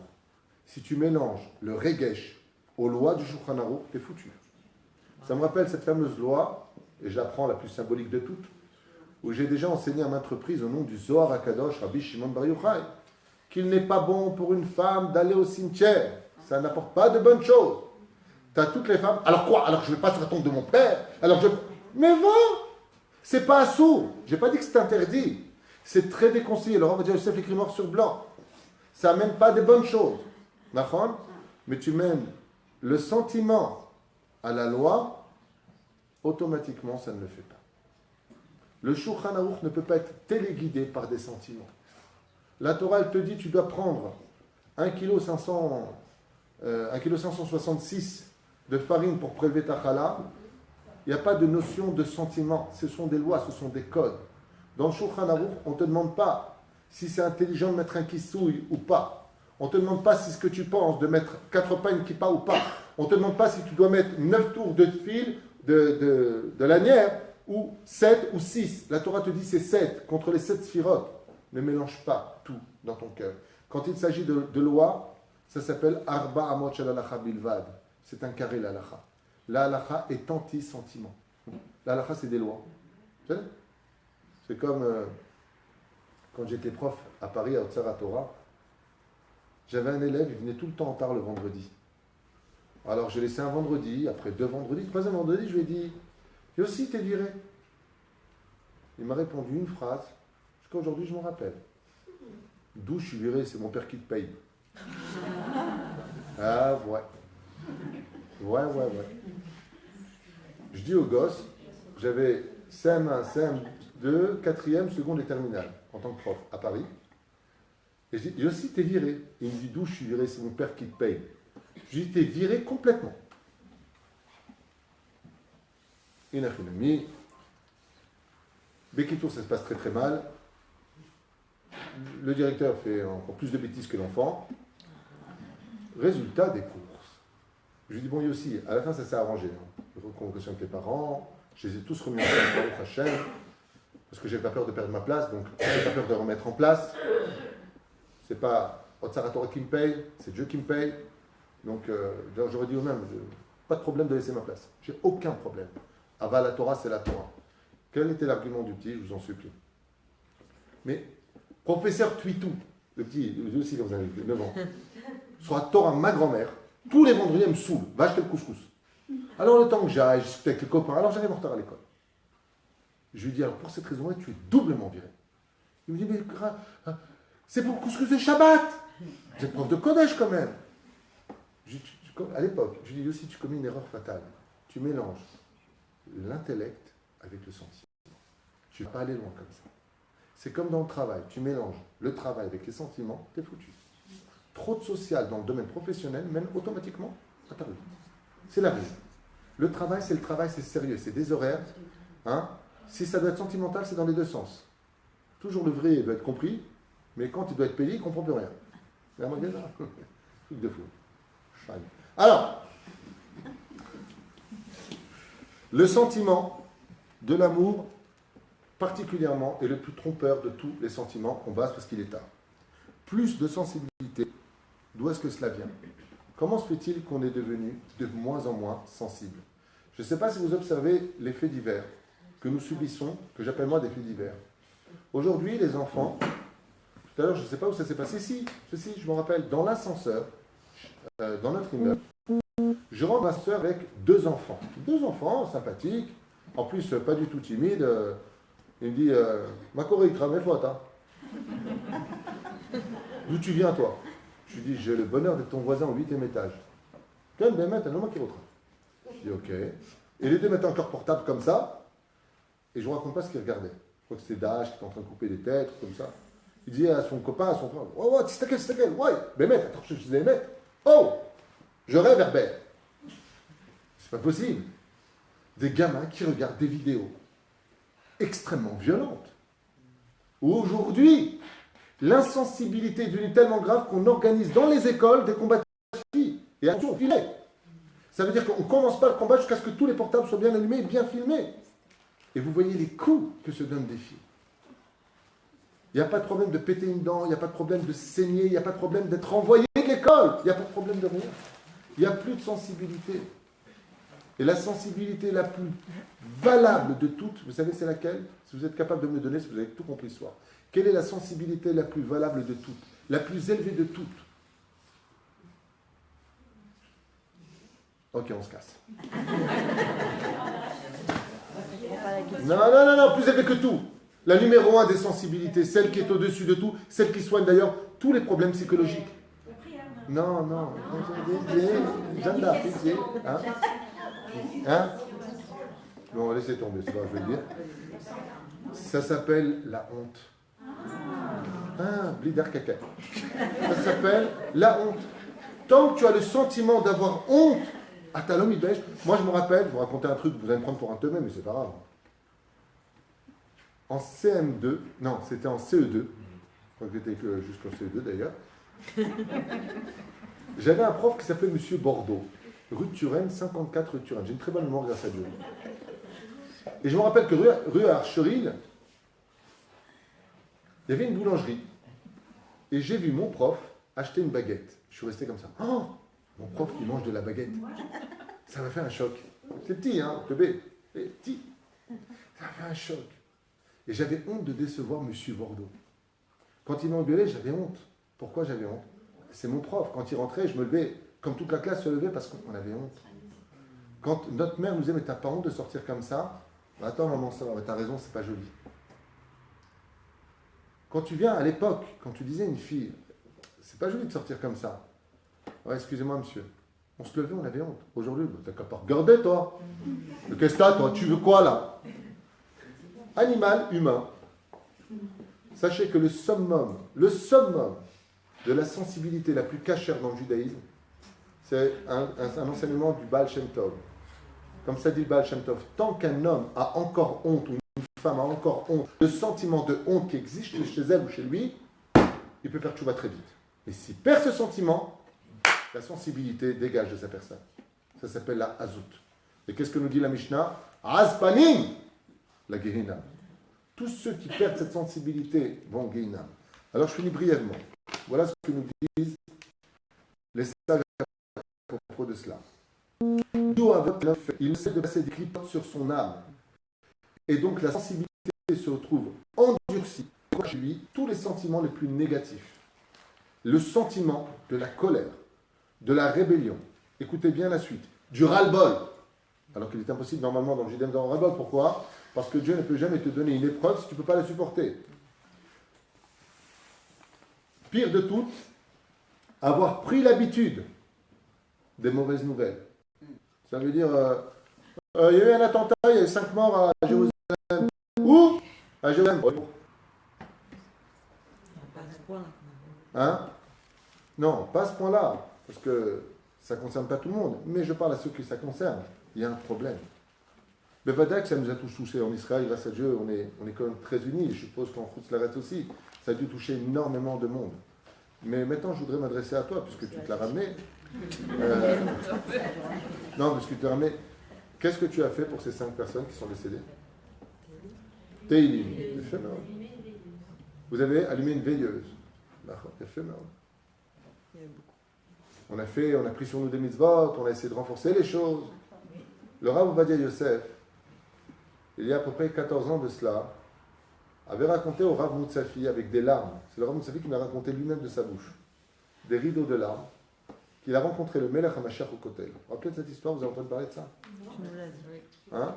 A: Si tu mélanges le regesh aux lois du Shulchan Aruch, t'es foutu. Ça me rappelle cette fameuse loi, et je la prends la plus symbolique de toutes, où j'ai déjà enseigné à maintes reprises au nom du Zohar HaKadosh, Rabbi Shimon Bar Yochai, qu'il n'est pas bon pour une femme d'aller au cimetière. Ça n'apporte pas de bonnes choses. Tu as toutes les femmes. Alors quoi? Alors je ne vais pas sur la tombe de mon père. Alors je. Mais va! C'est pas assourd. Je n'ai pas dit que c'est interdit. C'est très déconseillé. Alors on va dire Yosef écrit noir sur blanc. Ça n'amène pas de bonnes choses. D'accord? Mais tu mènes le sentiment à la loi, automatiquement ça ne le fait pas. Le Shulchan Aruch ne peut pas être téléguidé par des sentiments. La Torah, elle te dit, tu dois prendre 1,566 kg de farine pour prélever ta chala. Il n'y a pas de notion de sentiment. Ce sont des lois, ce sont des codes. Dans le Shulchan Aruch, on ne te demande pas si c'est intelligent de mettre un kissouille ou pas. On ne te demande pas si ce que tu penses de mettre 4 pas une kippa ou pas. On ne te demande pas si tu dois mettre 9 tours de fil de lanière ou 7 ou 6. La Torah te dit c'est 7 contre les 7 sphirotes. Ne mélange pas tout dans ton cœur. Quand il s'agit de loi, ça s'appelle Arba Amot Shel Halacha Bilvad. C'est un carré, l'Halacha. L'Halacha est anti-sentiment. L'Halacha, c'est des lois. C'est comme quand j'étais prof à Paris, à Otsara Torah, j'avais un élève, il venait tout le temps en retard le vendredi. Alors j'ai laissé un vendredi, après 2 vendredis, 3e vendredi, je lui ai dit, Yossi, t'es viré. Il m'a répondu une phrase, jusqu'à aujourd'hui je m'en rappelle. D'où je suis viré, c'est mon père qui te paye. Ah ouais. Ouais. Je dis aux gosses, j'avais CM1, CM2, 4e, seconde et terminale, en tant que prof, à Paris. Et je dis, Yossi, t'es viré. Il me dit, d'où je suis viré, c'est mon père qui te paye. Je lui dis, t'es viré complètement. Il a fait une amie. Bekitour, ça se passe très très mal. Le directeur fait encore plus de bêtises que l'enfant. Résultat des courses. Je lui dis, bon, Yossi, à la fin, ça s'est arrangé. Convocation avec les parents, je les ai tous remis en place par chaîne, parce que j'avais pas peur de perdre ma place, donc j'ai pas peur de remettre en place. C'est pas Otsara Torah qui me paye, c'est Dieu qui me paye. Donc j'aurais dit au même, pas de problème de laisser ma place. J'ai aucun problème. Aval la Torah, c'est la Torah. Quel était l'argument du petit? Je vous en supplie. Mais, professeur Tuitou, le petit, lui aussi, vous avez 9 ans, sur la Torah, ma grand-mère, tous les vendredis, elle me saoule, va acheter le couscous. Alors, le temps que j'aille, je discute avec les copains, alors j'arrive en retard à l'école. Je lui dis, alors pour cette raison-là, tu es doublement viré. Il me dit, mais c'est pour le couscous de Shabbat. Vous êtes prof de Kodesh quand même. À l'époque, je lui dis aussi, tu commets une erreur fatale. Tu mélanges l'intellect avec le sentiment. Tu ne vas pas aller loin comme ça. C'est comme dans le travail. Tu mélanges le travail avec les sentiments, t'es foutu. Trop de social dans le domaine professionnel mène automatiquement à ta ruine. C'est la raison. Le travail, c'est sérieux, c'est des horaires. Hein. Si ça doit être sentimental, c'est dans les deux sens. Toujours le vrai doit être compris, mais quand il doit être payé, il ne comprend plus rien. C'est un magasin. Truc de fou. Alors, le sentiment de l'amour, particulièrement, est le plus trompeur de tous les sentiments qu'on base parce qu'il est tard. Plus de sensibilité, d'où est-ce que cela vient? Comment se fait-il qu'on est devenu de moins en moins sensible? Je ne sais pas si vous observez les faits divers que nous subissons, que j'appelle moi des faits divers. Aujourd'hui, les enfants, tout à l'heure, je ne sais pas où ça s'est passé, si, je me rappelle, dans l'ascenseur, dans notre immeuble, je rentre ma soeur avec 2 enfants. 2 enfants sympathiques, en plus pas du tout timides. Il me dit, ma corée, mes fautes, hein. D'où tu viens, toi? Je lui dis, j'ai le bonheur d'être ton voisin au 8e étage. Quel bémet, un homme qui retraite. Je dis, ok. Et les 2 mettaient encore portable comme ça, et je ne raconte pas ce qu'ils regardaient. Je crois que c'était Daesh qui était en train de couper des têtes, comme ça. Il dit à son copain, à son frère, oh, ouais, c'est quel, ouais, bémet, attends, je disais, bémet. Oh, je rêve, Herbert. C'est pas possible. Des gamins qui regardent des vidéos extrêmement violentes. Aujourd'hui, l'insensibilité est devenue tellement grave qu'on organise dans les écoles des combats de filles. Et attention, filet. Ça veut dire qu'on ne commence pas le combat jusqu'à ce que tous les portables soient bien allumés et bien filmés. Et vous voyez les coups que se donnent des filles. Il n'y a pas de problème de péter une dent, il n'y a pas de problème de saigner, il n'y a pas de problème d'être renvoyé de l'école, il n'y a pas de problème de rien. Il n'y a plus de sensibilité. Et la sensibilité la plus valable de toutes, vous savez c'est laquelle? Si vous êtes capable de me le donner, si vous avez tout compris ce soir. Quelle est la sensibilité la plus valable de toutes? La plus élevée de toutes? Ok, on se casse. Non, plus élevée que tout. La numéro 1 des sensibilités, celle qui est au-dessus de tout, celle qui soigne d'ailleurs tous les problèmes psychologiques. Non. Jeanne d'Arc, hein? Bon, laissez tomber, c'est pas, je vais le dire. Ça s'appelle la honte. Blider caca. Ça s'appelle la honte. Tant que tu as le sentiment d'avoir honte, à ta l'homme, il bêche. Moi, je me rappelle, je vous racontais un truc, vous allez me prendre pour un teubé, mais c'est pas grave. En CM2, non, c'était en CE2, je crois que j'étais jusqu'en CE2 d'ailleurs, j'avais un prof qui s'appelait Monsieur Bordeaux, rue de Turenne, 54 rue de Turenne. J'ai une très bonne mémoire grâce à Dieu. Et je me rappelle que rue Archeril, il y avait une boulangerie. Et j'ai vu mon prof acheter une baguette. Je suis resté comme ça. Oh, mon prof, il mange de la baguette. Ça m'a fait un choc. C'est petit, hein, le B. C'est petit. Ça m'a fait un choc. Et j'avais honte de décevoir Monsieur Bordeaux. Quand ils m'ont engueulé, j'avais honte. Pourquoi j'avais honte? C'est mon prof. Quand il rentrait, je me levais, comme toute la classe se levait, parce qu'on avait honte. Quand notre mère nous disait, mais t'as pas honte de sortir comme ça? Bah, attends, maman, ça va, t'as raison, c'est pas joli. Quand tu viens à l'époque, quand tu disais à une fille, c'est pas joli de sortir comme ça. Ouais, excusez-moi, monsieur. On se levait, on avait honte. Aujourd'hui, t'as qu'à pas regarder, toi. Mais qu'est-ce que t'as, toi? Tu veux quoi, là? Animal, humain. Sachez que le summum de la sensibilité la plus cachère dans le judaïsme, c'est un enseignement du Baal Shem Tov. Comme ça dit le Baal Shem Tov, tant qu'un homme a encore honte, ou une femme a encore honte, le sentiment de honte qui existe chez elle ou chez lui, il peut faire tchouva très vite. Mais s'il perd ce sentiment, la sensibilité dégage de sa personne. Ça s'appelle la hazout. Et qu'est-ce que nous dit la Mishnah? Azpanim, la Gehinam. Tous ceux qui perdent cette sensibilité vont au Gehinam. Alors je finis brièvement. Voilà ce que nous disent les sages à propos de cela. Il essaie de passer des clipotes sur son âme. Et donc la sensibilité se retrouve endurcie. Chez lui, tous les sentiments les plus négatifs. Le sentiment de la colère, de la rébellion. Écoutez bien la suite. Du ras-le-bol. Alors qu'il est impossible normalement dans le judaïsme d'avoir un ras-le-bol. Pourquoi? Parce que Dieu ne peut jamais te donner une épreuve si tu ne peux pas la supporter. Pire de tout, avoir pris l'habitude des mauvaises nouvelles. Ça veut dire, il y a eu un attentat, il y a eu 5 morts à Jérusalem. Où? À Jérusalem. Hein? Non, pas à ce point-là, parce que ça ne concerne pas tout le monde, mais je parle à ceux qui ça concerne. Il y a un problème. Mais Vadak, ça nous a tous touchés en Israël, grâce à Dieu, on est quand même très unis, je suppose qu'en Khutz-Laret aussi, ça a dû toucher énormément de monde. Mais maintenant, je voudrais m'adresser à toi, puisque tu te l'as ramené. Non, parce que tu te l'as ramené. Qu'est-ce que tu as fait pour ces 5 personnes qui sont décédées? Teilim. Vous avez allumé une veilleuse. On a pris sur nous des mitzvot, on a essayé de renforcer les choses. Le Rav Ovadia Yosef, il y a à peu près 14 ans de cela, avait raconté au Rav Moutsafi avec des larmes. C'est le Rav Moutsafi qui m'a raconté lui-même de sa bouche. Des rideaux de larmes. Qu'il a rencontré le Melech HaMashiach au Kotel. Vous vous rappelez de cette histoire? Vous avez entendu parler de ça? Hein?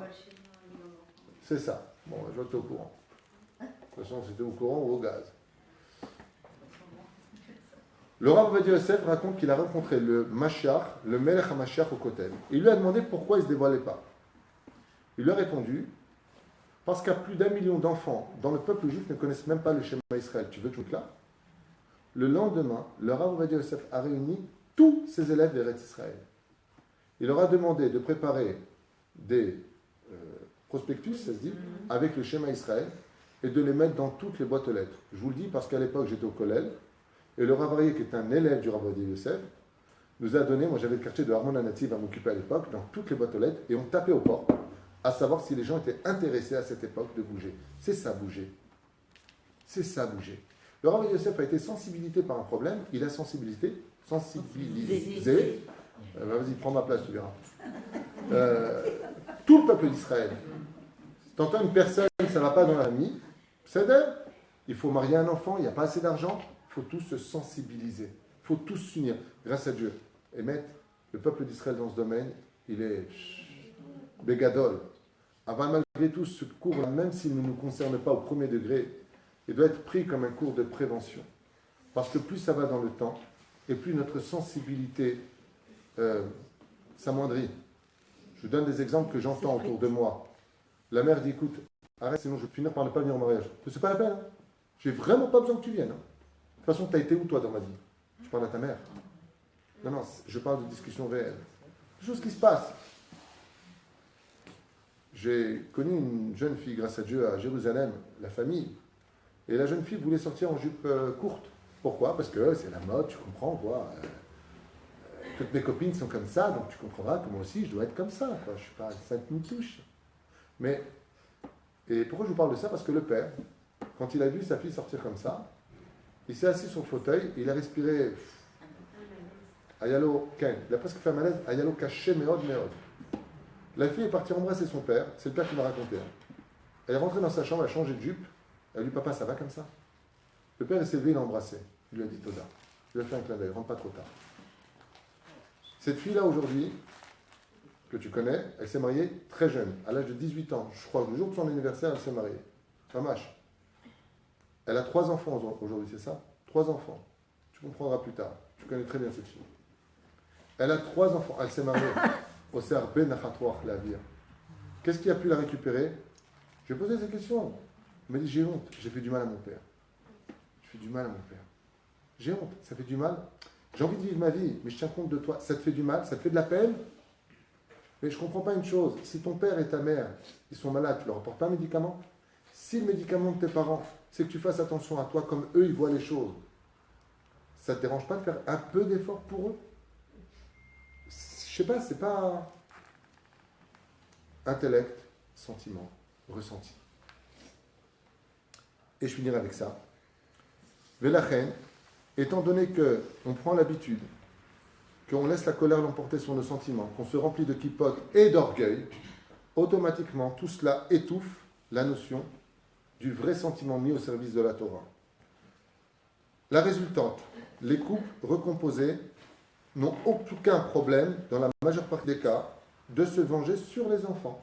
A: C'est ça. Bon, je vois que tu es au courant. De toute façon, c'était au courant ou au gaz. Le Rav Ovadia Yosef raconte qu'il a rencontré le Mashiach, le Melech HaMashiach au Kotel. Il lui a demandé pourquoi il ne se dévoilait pas. Il lui a répondu, parce qu'il y a plus d'1 million d'enfants dans le peuple juif ne connaissent même pas le schéma Israël. Tu veux que je vous clare? Le lendemain, le Rav Ovadia Yosef a réuni tous ses élèves d'Eretz Israël. Il leur a demandé de préparer des prospectus, ça se dit, avec le schéma Israël, et de les mettre dans toutes les boîtes aux lettres. Je vous le dis parce qu'à l'époque, j'étais au Kollel, et le Rav Aryeh, qui est un élève du Rav Ovadia Yosef, nous a donné, moi j'avais le quartier de Armon Anativ à m'occuper à l'époque, dans toutes les boîtes aux lettres, et on tapait aux portes, à savoir si les gens étaient intéressés à cette époque de bouger. C'est ça, bouger. C'est ça, bouger. Le Rav Ovadia Yosef a été sensibilisé par un problème, il a sensibilisé. Vas-y, prends ma place, tu verras. Tout le peuple d'Israël. T'entends une personne, ça ne va pas dans la famille, c'est d'elle. Il faut marier un enfant, il n'y a pas assez d'argent, il faut tous se sensibiliser. Il faut tous s'unir, grâce à Dieu. Et mettre le peuple d'Israël dans ce domaine, il est bégadol. Avant, malgré tout, ce cours, même s'il ne nous concerne pas au premier degré, il doit être pris comme un cours de prévention. Parce que plus ça va dans le temps, et plus notre sensibilité s'amoindrit. Je vous donne des exemples que j'entends autour de moi. La mère dit, écoute, arrête, sinon je vais finir par ne pas venir au mariage. C'est pas la peine. Hein. J'ai vraiment pas besoin que tu viennes. Hein. De toute façon, tu as été où, toi, dans ma vie? Je parle à ta mère. Non, je parle de discussions réelles. Des choses qui se passent. J'ai connu une jeune fille, grâce à Dieu, à Jérusalem, la famille. Et la jeune fille voulait sortir en jupe courte. Pourquoi? Parce que c'est la mode, tu comprends, quoi. Toutes mes copines sont comme ça, donc tu comprendras que moi aussi, je dois être comme ça, quoi. Je ne suis pas sainte ni touche. Mais, et pourquoi je vous parle de ça? Parce que le père, quand il a vu sa fille sortir comme ça, il s'est assis sur le fauteuil, et il a respiré Ayalo Ken. Il a presque fait un malaise, Ayalo Kaché Meod Meod. La fille est partie embrasser son père, c'est le père qui m'a raconté. Elle est rentrée dans sa chambre, elle a changé de jupe, elle a dit, papa, ça va comme ça? Le père s'est levé, il l'a embrassé. Il lui a dit Toda. Il lui a fait un clin d'œil, rentre pas trop tard. Cette fille-là, aujourd'hui, que tu connais, elle s'est mariée très jeune, à l'âge de 18 ans. Je crois que le jour de son anniversaire, elle s'est mariée. Ramache. Elle a 3 enfants aujourd'hui, c'est ça? 3 enfants. Tu comprendras plus tard. Tu connais très bien cette fille. Elle a 3 enfants. Elle s'est mariée au Serbe Nachatouach Lavir. Qu'est-ce qui a pu la récupérer? J'ai posé cette question. Elle m'a dit, j'ai honte. J'ai fait du mal à mon père. Je fais du mal à mon père. J'ai honte. Ça fait du mal. J'ai envie de vivre ma vie, mais je tiens compte de toi. Ça te fait du mal? Ça te fait de la peine? Mais je ne comprends pas une chose. Si ton père et ta mère, ils sont malades, tu leur apportes pas un médicament? Si le médicament de tes parents, c'est que tu fasses attention à toi comme eux, ils voient les choses, ça ne te dérange pas de faire un peu d'effort pour eux? Je sais pas, c'est pas intellect, sentiment, ressenti. Et je finirai avec ça. Velachen, étant donné qu'on prend l'habitude, qu'on laisse la colère l'emporter sur nos sentiments, qu'on se remplit de kippot et d'orgueil, automatiquement tout cela étouffe la notion du vrai sentiment mis au service de la Torah. La résultante, les couples recomposés n'ont aucun problème, dans la majeure partie des cas, de se venger sur les enfants.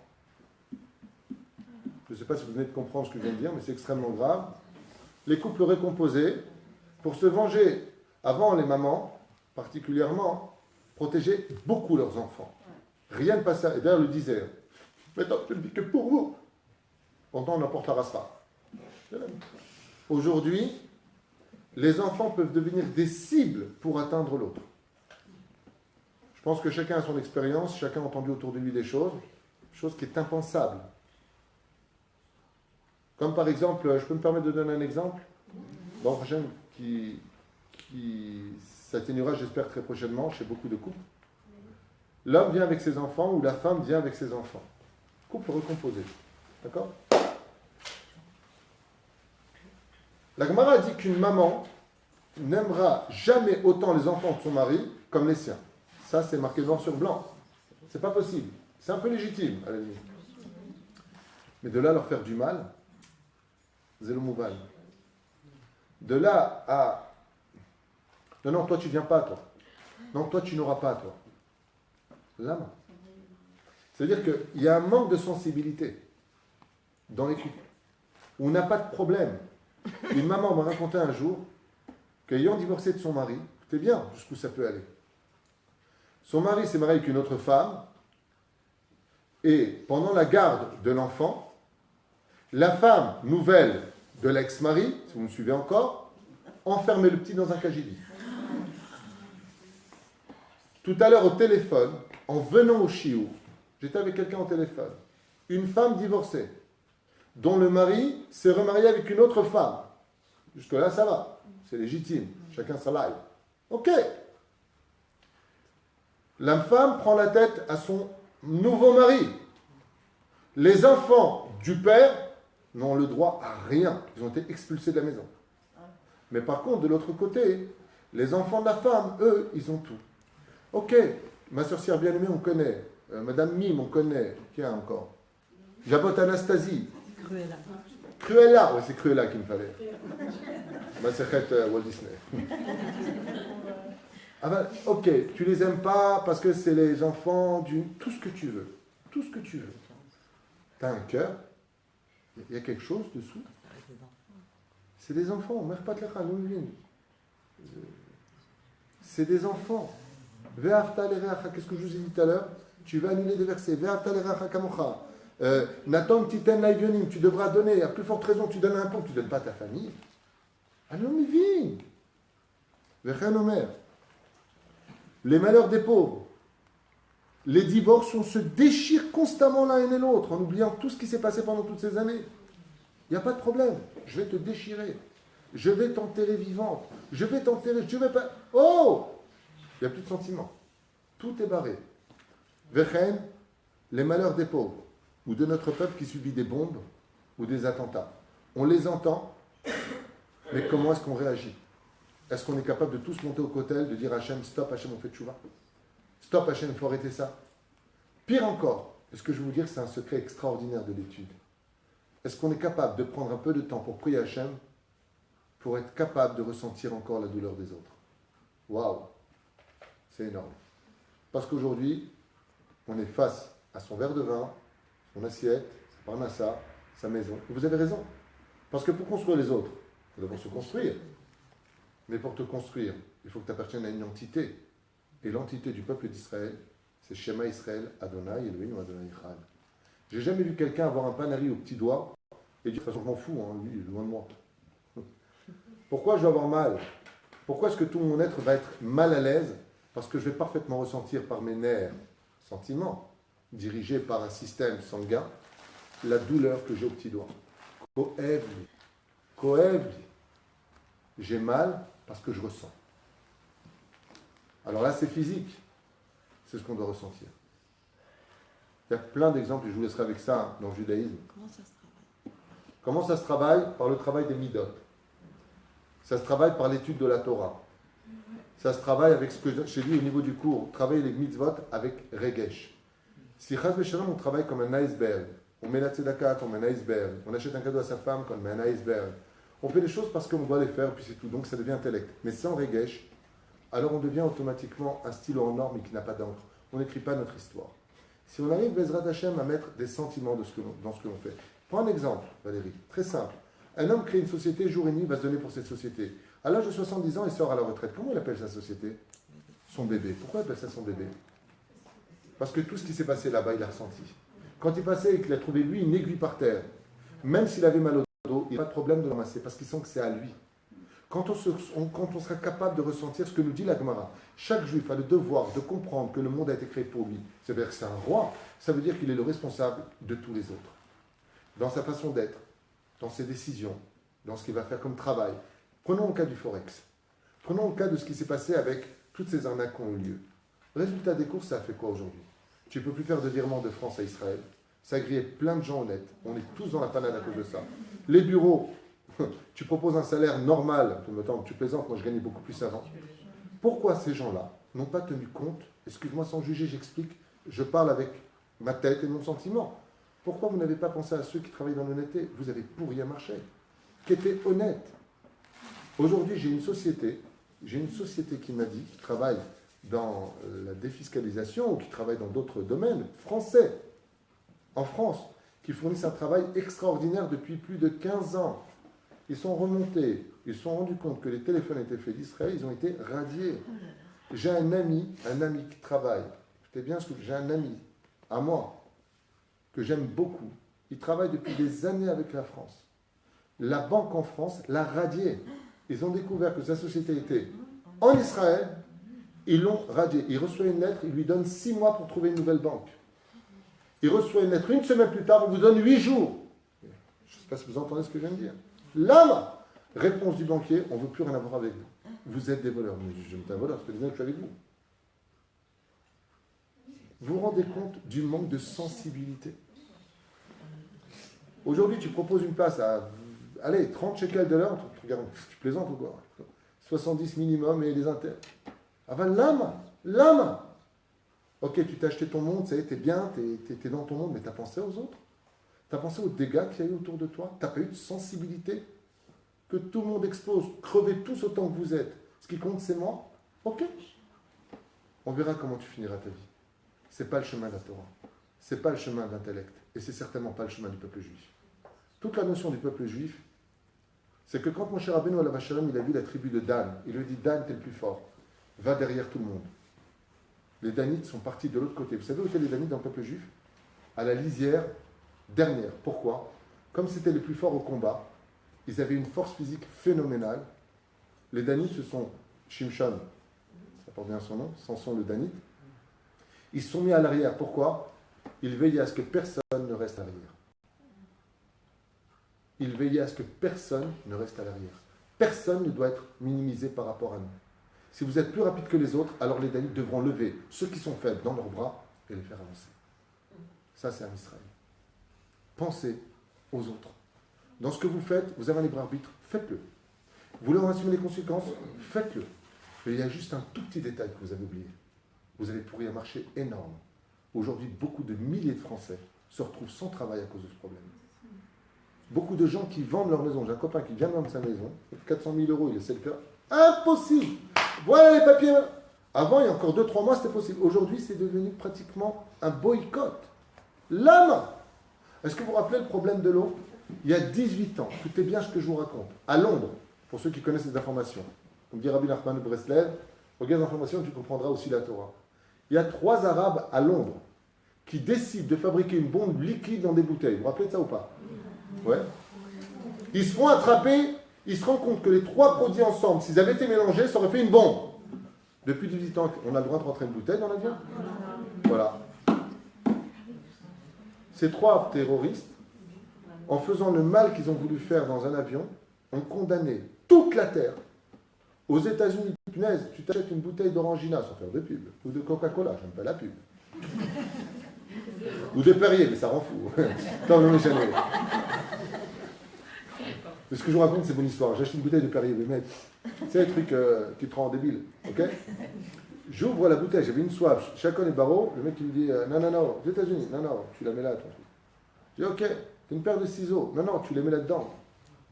A: Je ne sais pas si vous venez de comprendre ce que je viens de dire, mais c'est extrêmement grave. Les couples recomposés, pour se venger, avant les mamans, particulièrement, protégeaient beaucoup leurs enfants. Rien ne passait. Et d'ailleurs, le disait, maintenant, je ne le dis que pour vous. Pourtant, on apporte la raspa. Aujourd'hui, les enfants peuvent devenir des cibles pour atteindre l'autre. Je pense que chacun a son expérience, chacun a entendu autour de lui des choses, chose qui est impensable. Comme par exemple, je peux me permettre de donner un exemple, bon, prochaine, qui s'atténuera, j'espère, très prochainement chez beaucoup de couples. L'homme vient avec ses enfants ou la femme vient avec ses enfants. Couple recomposé. D'accord? La Gemara dit qu'une maman n'aimera jamais autant les enfants de son mari comme les siens. Ça, c'est marqué noir sur blanc. C'est pas possible. C'est un peu légitime, à la limite. Mais de là à leur faire du mal, c'est le mouval. De là à... Non, non, toi, tu viens pas, toi. Non, toi, tu n'auras pas, toi. L'âme. C'est-à-dire qu'il y a un manque de sensibilité dans les couples. Où on n'a pas de problème. Une maman m'a raconté un jour qu'ayant divorcé de son mari, écoutez bien jusqu'où ça peut aller. Son mari s'est marié avec une autre femme et pendant la garde de l'enfant, la femme nouvelle de l'ex-mari, si vous me suivez encore, enfermait le petit dans un cagibi. Tout à l'heure au téléphone, en venant au chiour, j'étais avec quelqu'un au téléphone, une femme divorcée, dont le mari s'est remarié avec une autre femme. Jusque-là, ça va. C'est légitime. Chacun sa live. Ok. La femme prend la tête à son nouveau mari. Les enfants du père n'ont le droit à rien. Ils ont été expulsés de la maison. Mais par contre, de l'autre côté, les enfants de la femme, eux, ils ont tout. Ok. Ma sorcière bien-aimée, on connaît. Madame Mime, on connaît. Qui a encore? Jabot Anastasie.
D: Cruella.
A: Cruella, ouais, c'est Cruella qu'il me fallait. C'est Walt Disney. Ah ben, ok, tu les aimes pas parce que c'est les enfants du... Tout ce que tu veux. Tout ce que tu veux. Tu as un cœur, il y a quelque chose dessous. C'est des enfants. C'est des enfants. Qu'est-ce que je vous ai dit tout à l'heure? Tu vas annuler des versets. Nathan titen laivionim, tu devras donner, à plus forte raison, tu donnes un pauvre, tu ne donnes pas à ta famille. Alors, mais viens. Les malheurs des pauvres, les divorces, on se déchire constamment l'un et l'autre en oubliant tout ce qui s'est passé pendant toutes ces années. Il n'y a pas de problème. Je vais te déchirer. Je vais t'enterrer vivante. Je vais t'enterrer. Je vais pas. Oh! Il n'y a plus de sentiments. Tout est barré. Vechen, les malheurs des pauvres ou de notre peuple qui subit des bombes ou des attentats. On les entend, mais comment est-ce qu'on réagit? Est-ce qu'on est capable de tous monter au cotel, de dire à Hachem, stop Hachem, on fait tchouva? Stop Hachem, il faut arrêter ça. Pire encore, est-ce que je vais vous dire que c'est un secret extraordinaire de l'étude? Est-ce qu'on est capable de prendre un peu de temps pour prier Hachem pour être capable de ressentir encore la douleur des autres. Waouh, c'est énorme. Parce qu'aujourd'hui, on est face à son verre de vin, son assiette, sa parnassa, sa maison. Et vous avez raison. Parce que pour construire les autres, il faut d'abord se construire. Mais pour te construire, il faut que tu appartiennes à une entité. Et l'entité du peuple d'Israël, c'est Shema Israël, Adonai, Elohim, Adonai Echad. J'ai jamais vu quelqu'un avoir un panari au petit doigt et dire, de toute façon, je m'en fous, hein, lui, loin de moi. Pourquoi je vais avoir mal? Pourquoi est-ce que tout mon être va être mal à l'aise? Parce que je vais parfaitement ressentir par mes nerfs, sentiments, dirigés par un système sanguin, la douleur que j'ai au petit doigt. Koevli. Koevli. J'ai mal parce que je ressens. Alors là, c'est physique. C'est ce qu'on doit ressentir. Il y a plein d'exemples, et je vous laisserai avec ça dans le judaïsme.
D: Comment ça se travaille?
A: Comment ça se travaille? Par le travail des midot. Ça se travaille par l'étude de la Torah. Ça se travaille avec ce que j'ai dit au niveau du cours, travailler les mitzvot avec regesh. Si chas v'shalom, on travaille comme un iceberg, on met la tzedaka comme un iceberg, on achète un cadeau à sa femme comme un iceberg. On fait les choses parce qu'on doit les faire, puis c'est tout. Donc ça devient intellect. Mais sans regesh, alors on devient automatiquement un stylo en or, mais qui n'a pas d'encre. On n'écrit pas notre histoire. Si on arrive, Bezrat Hashem, à mettre des sentiments dans ce que l'on fait. Prends un exemple, Valérie, très simple. Un homme crée une société, jour et nuit, va se donner pour cette société. À l'âge de 70 ans, il sort à la retraite. Comment il appelle sa société? Son bébé. Pourquoi il appelle ça son bébé? Parce que tout ce qui s'est passé là-bas, il l'a ressenti. Quand il passait et qu'il a trouvé, lui, une aiguille par terre, même s'il avait mal au dos, il n'y a pas de problème de le ramasser, parce qu'il sent que c'est à lui. Quand on sera capable de ressentir ce que nous dit la Gemara, chaque juif a le devoir de comprendre que le monde a été créé pour lui. C'est-à-dire que c'est un roi, ça veut dire qu'il est le responsable de tous les autres. Dans sa façon d'être, dans ses décisions, dans ce qu'il va faire comme travail. Prenons le cas du Forex. Prenons le cas de ce qui s'est passé avec toutes ces arnaques qui ont eu lieu. Résultat des courses, ça a fait quoi aujourd'hui? Tu ne peux plus faire de virement de France à Israël. Ça a grillé plein de gens honnêtes. On est tous dans la panade à cause de ça. Les bureaux, tu proposes un salaire normal. Tu plaisantes, moi je gagnais beaucoup plus avant. Pourquoi ces gens-là n'ont pas tenu compte? Excuse-moi, sans juger, j'explique. Je parle avec ma tête et mon sentiment. Pourquoi vous n'avez pas pensé à ceux qui travaillent dans l'honnêteté? Vous avez pourri à marcher, qui étaient honnêtes. Aujourd'hui, j'ai une société qui m'a dit, qui travaille dans la défiscalisation ou qui travaille dans d'autres domaines français, en France, qui fournissent un travail extraordinaire depuis plus de 15 ans. Ils sont remontés, ils se sont rendus compte que les téléphones étaient faits d'Israël, ils ont été radiés. J'ai un ami qui travaille. Écoutez bien ce que j'ai un ami à moi, que j'aime beaucoup. Il travaille depuis des années avec la France. La banque en France l'a radié. Ils ont découvert que sa société était en Israël. Ils l'ont radié. Il reçoit une lettre, il lui donne 6 mois pour trouver une nouvelle banque. Il reçoit une lettre une semaine plus tard, on vous donne 8 jours. Je ne sais pas si vous entendez ce que je viens de dire. Là, réponse du banquier, on ne veut plus rien avoir avec vous. Vous êtes des voleurs. Mais je suis un voleur, ça fait des années que je suis avec vous. Vous vous rendez compte du manque de sensibilité? Aujourd'hui, tu proposes une place à, allez, 30 shekels de l'heure, tu plaisantes ou quoi? 70 minimum et les intérêts. Ah ben l'âme. Ok, tu t'es acheté ton monde, ça y est, t'es bien, t'es dans ton monde, mais t'as pensé aux autres? T'as pensé aux dégâts qu'il y a eu autour de toi? T'as pas eu de sensibilité? Que tout le monde explose, crevez tous autant que vous êtes. Ce qui compte, c'est moi? Ok. On verra comment tu finiras ta vie. C'est pas le chemin de la Torah. C'est pas le chemin de l'intellect. Et c'est certainement pas le chemin du peuple juif. Toute la notion du peuple juif, c'est que quand Moshe Rabbeinu alav hashalom, il a vu la tribu de Dan, il lui dit, Dan, t'es le plus fort. Va derrière tout le monde. Les Danites sont partis de l'autre côté. Vous savez où étaient les Danites dans le peuple juif? À la lisière dernière. Pourquoi? Comme c'était les plus forts au combat, ils avaient une force physique phénoménale. Les Danites, ce sont Shimshon, ça porte bien son nom, Samson le Danite. Ils se sont mis à l'arrière. Pourquoi? Ils veillaient à ce que personne ne reste à l'arrière. Ils veillaient à ce que personne ne reste à l'arrière. Personne ne doit être minimisé par rapport à nous. Si vous êtes plus rapide que les autres, alors les Danites devront lever ceux qui sont faibles dans leurs bras et les faire avancer. Ça, c'est un Israël. Pensez aux autres. Dans ce que vous faites, vous avez un libre arbitre, faites-le. Vous voulez en assumer les conséquences, faites-le. Mais il y a juste un tout petit détail que vous avez oublié. Vous avez pourri un marché énorme. Aujourd'hui, beaucoup de milliers de Français se retrouvent sans travail à cause de ce problème. beaucoup de gens qui vendent leur maison. J'ai un copain qui vient de vendre sa maison, 400 000 euros, il essaie de faire. Impossible. Voilà les papiers. Avant, il y a encore 2-3 mois, c'était possible. Aujourd'hui, c'est devenu pratiquement un boycott. L'âme. Est-ce que vous vous rappelez le problème de l'eau? Il y a 18 ans, écoutez bien ce que je vous raconte. À Londres, pour ceux qui connaissent les informations, comme dit Rabbi Nachman de Breslev, regarde les informations, tu comprendras aussi la Torah. Il y a 3 Arabes à Londres qui décident de fabriquer une bombe liquide dans des bouteilles. Vous vous rappelez de ça ou pas? Ouais. Ils se font attraper, ils se rendent compte que les 3 produits ensemble, s'ils avaient été mélangés, ça aurait fait une bombe. Depuis 18 ans, on a le droit de rentrer une bouteille dans l'avion? Voilà. Ces 3 terroristes, en faisant le mal qu'ils ont voulu faire dans un avion, ont condamné toute la Terre. Aux États-Unis, punaise, tu t'achètes une bouteille d'Orangina, sans faire de pub, ou de Coca-Cola, j'aime pas la pub. Ou de Perrier, mais ça rend fou. Non, jamais. Mais ce que je vous raconte, c'est mon histoire. J'achète une bouteille de Perrier, mais mec, c'est un truc qui te rend débile, ok? J'ouvre la bouteille, j'avais une soif, chacun les barreaux, le mec il me dit, non, aux États-Unis, non, tu la mets là, ton truc. Je dis, ok, t'as une paire de ciseaux, non, tu les mets là-dedans.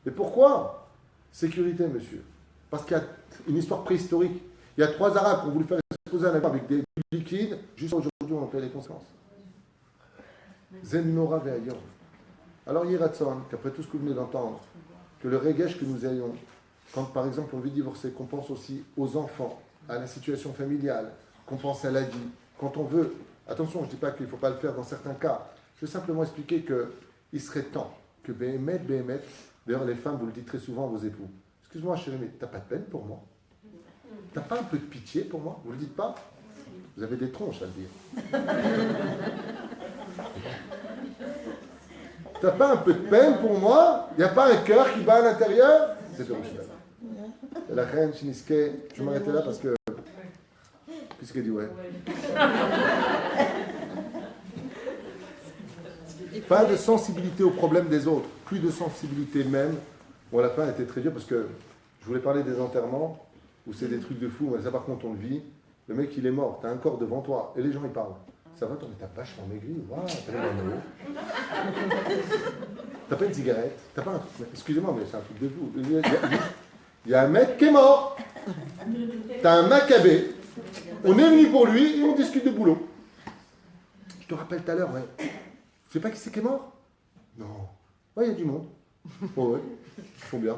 A: Mais pourquoi? Sécurité, monsieur. Parce qu'il y a une histoire préhistorique. Il y a 3 Arabes qui ont voulu faire exploser un avion avec des liquides, juste aujourd'hui on en paie les conséquences. Zen Nora Ve'ayon. Alors Yiratson, qu'après tout ce que vous venez d'entendre, que le regesh que nous ayons, quand par exemple on veut divorcer, qu'on pense aussi aux enfants, à la situation familiale, qu'on pense à la vie, quand on veut, attention, je ne dis pas qu'il ne faut pas le faire dans certains cas, je veux simplement expliquer qu'il serait temps que Béhémet, d'ailleurs les femmes, vous le dites très souvent à vos époux, excuse-moi chérie, mais t'as pas de peine pour moi? T'as pas un peu de pitié pour moi? Vous le dites pas? Vous avez des tronches à le dire. T'as pas un peu de peine pour moi? Il n'y a pas un cœur qui bat à l'intérieur? C'est Pérouchel. La reine Chiniske, je vais m'arrêter là parce que. Qu'est-ce qu'elle dit, ouais? Pas de sensibilité aux problèmes des autres, plus de sensibilité même. Bon, à la fin, elle était très dure parce que je voulais parler des enterrements où c'est des trucs de fou, mais ça par contre on le vit. Le mec il est mort, t'as un corps devant toi et les gens ils parlent. Ça va, toi, mais t'as vachement maigri, waouh, t'as l'air t'as pas une cigarette, t'as pas un truc. Excusez-moi, mais c'est un truc de fou. Il y a un mec qui est mort. T'as un macabé. On est venu pour lui et on discute de boulot. Je te rappelle tout à l'heure, ouais. Tu sais pas qui c'est qui est mort? Non. Ouais, il y a du monde. Oh ouais, ils font bien.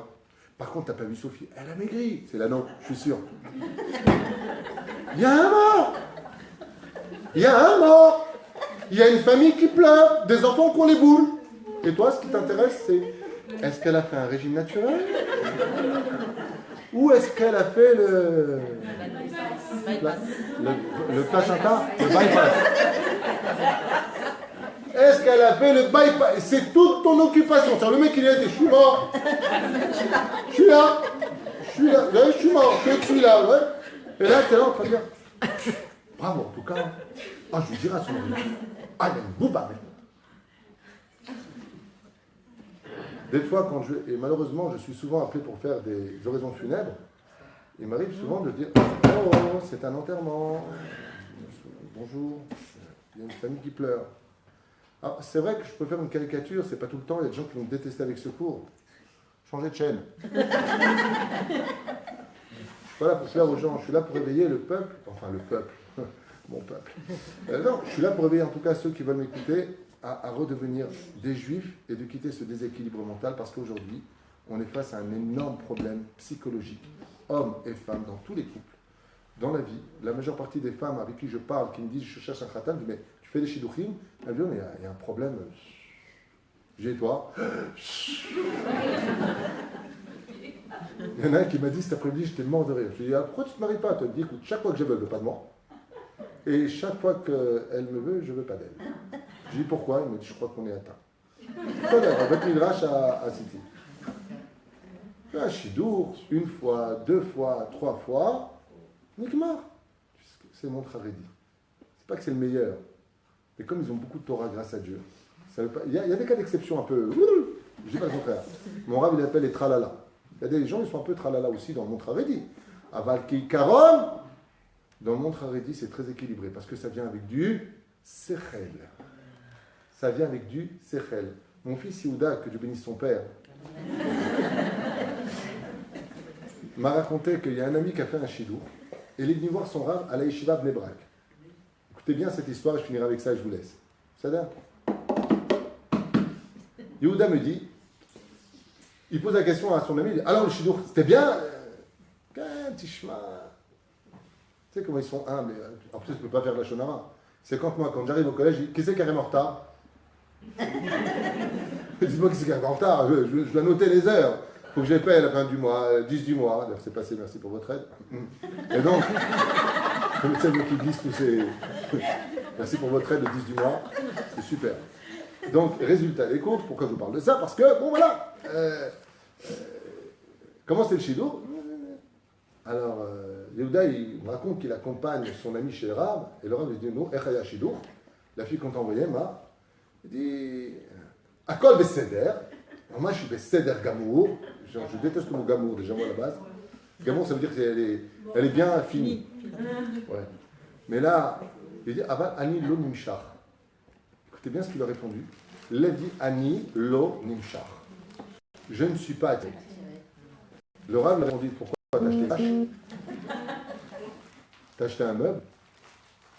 A: Par contre, t'as pas vu Sophie? Elle a maigri. C'est la nôtre, je suis sûr. Il y a un mort. Il y a un mort. Il y a une famille qui pleure, des enfants qui ont les boules. Et toi, ce qui t'intéresse, c'est est-ce qu'elle a fait un régime naturel? Ou est-ce qu'elle a fait le placenta? Le bypass. Est-ce qu'elle a fait le bypass? C'est toute ton occupation. C'est-à-dire, le mec, il a dit, je suis mort. Je suis là. Je suis mort. Je suis là, ouais. Et là, t'es là en train de dire, bravo, en tout cas. Ah, je lui dirai à son mari. Ah, il a une bouba. Des fois, et malheureusement, je suis souvent appelé pour faire des oraisons funèbres. Il m'arrive souvent de dire, oh, c'est un enterrement. Bonjour. Il y a une famille qui pleure. Alors, c'est vrai que je peux faire une caricature, c'est pas tout le temps, il y a des gens qui vont me détester avec ce cours. Changez de chaîne. Je suis pas là pour plaire aux gens, je suis là pour réveiller le peuple, enfin le peuple, mon peuple. Non, je suis là pour réveiller en tout cas ceux qui veulent m'écouter à redevenir des juifs et de quitter ce déséquilibre mental parce qu'aujourd'hui, on est face à un énorme problème psychologique, hommes et femmes, dans tous les couples. Dans la vie, la majeure partie des femmes avec qui je parle, qui me disent je cherche un khatan, je dis mais tu fais des shidduchim? Elle me dit mais il y a un problème. J'ai toi. Il y en a un qui m'a dit cet après-midi, j'étais mort de rire. Je lui ai dit pourquoi tu ne te maries pas? Elle me dit écoute, chaque fois que je veux pas de moi. Et chaque fois qu'elle me veut, je ne veux pas d'elle. Je lui dis pourquoi? Il me dit je crois qu'on est atteint. Avec Midrash à City. Un shidour, une fois, 2 fois, 3 fois. Nikmar. C'est mon Haredi. C'est pas que c'est le meilleur. Mais comme ils ont beaucoup de Torah grâce à Dieu, il y a des cas d'exception un peu. Je dis pas le contraire. Mon rave, il appelle les tralala. Il y a des gens, ils sont un peu tralala aussi dans le monde Haredi. Aval ki karon, dans le monde Haredi, c'est très équilibré parce que ça vient avec du sechel. Ça vient avec du sechel. Mon fils Yehuda, que Dieu bénisse son père, m'a raconté qu'il y a un ami qui a fait un shidou et il est venu voir son rave à la yeshiva Bnei Brak. Écoutez bien cette histoire et je finirai avec ça et je vous laisse. C'est-à-dire, Yehuda me dit, il pose la question à son ami, il dit, alors le shidou, c'était bien Tishma. Tu sais comment ils sont humbles. En plus, je ne peux pas faire la shonara. C'est quand j'arrive au collège, je dis, qui c'est qui arrive en retard? Dis-moi qui c'est qui arrive en retard, je dois noter les heures. Il faut que je les paye à la fin du mois, 10 du mois. D'ailleurs, c'est passé, merci pour votre aide. Et donc, c'est vous qui glisse tous ces... Merci pour votre aide le 10 du mois, c'est super. Donc, résultat des courses, pourquoi je vous parle de ça? Parce que, bon voilà, comment c'est le shidour? Alors, Yehuda, il me raconte qu'il accompagne son ami chez le Rav, et le Rav lui dit, non, Echaya shidour, la fille qu'on t'a envoyée, il dit, Akol Besséder, moi je suis Besséder Gamour, je déteste le mot Gamour déjà moi à la base. Gamour ça veut dire qu'elle est bien finie. Ouais. Mais là, il dit, Aval Ani Lo Nimshar. Écoutez bien ce qu'il a répondu. Il a dit, Ani Lo Nimshar. Je ne suis pas attiré. Le Rav lui a répondu, pourquoi t'as acheté une vache? T'as acheté un meuble?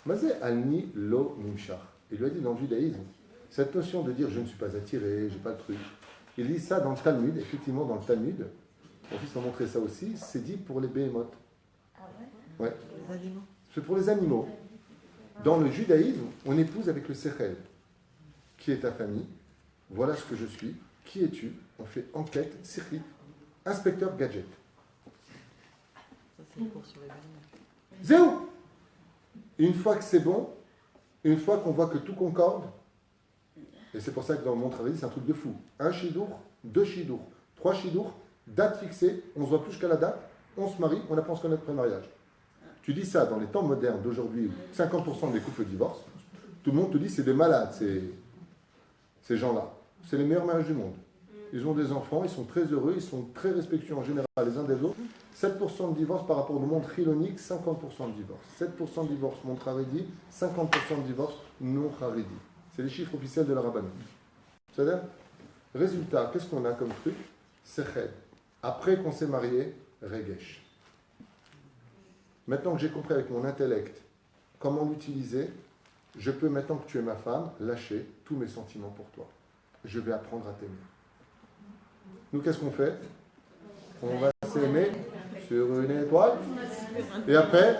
A: Mais c'est Ani Lo Nimshar. Il lui a dit dans le judaïsme, cette notion de dire je ne suis pas attiré, j'ai pas le truc, il dit ça dans le Talmud, effectivement dans le Talmud, mon fils m'a montré ça aussi, c'est dit pour les behemoths.
D: Ah ouais?
A: Ouais.
D: Les animaux.
A: C'est pour les animaux. Dans le judaïsme, on épouse avec le sechel. Qui est ta famille? Voilà ce que je suis. Qui es-tu? On fait enquête, circuit, inspecteur gadget.
D: Ça, c'est le cours sur les animaux.
A: Zéro. Une fois que c'est bon, une fois qu'on voit que tout concorde, et c'est pour ça que dans le monde travail, c'est un truc de fou. Un chidour, 2 chidours, 3 chidours, date fixée, on se voit plus jusqu'à la date, on se marie, on apprend ce qu'on a de pré-mariage. Tu dis ça dans les temps modernes d'aujourd'hui, où 50% des couples divorcent, tout le monde te dit c'est des malades, ces gens-là. C'est les meilleurs mariages du monde. Ils ont des enfants, ils sont très heureux, ils sont très respectueux en général les uns des autres. 7% de divorce par rapport au monde chilonique, 50% de divorce. 7% de divorce monde haredi, 50% de divorce non haredi. C'est les chiffres officiels de la rabbanout. C'est-à-dire, résultat, qu'est-ce qu'on a comme truc? Seched. Après qu'on s'est marié, regesh. Maintenant que j'ai compris avec mon intellect comment l'utiliser, je peux, maintenant que tu es ma femme, lâcher tous mes sentiments pour toi. Je vais apprendre à t'aimer. Nous, qu'est-ce qu'on fait? On va s'aimer sur une étoile. Et après,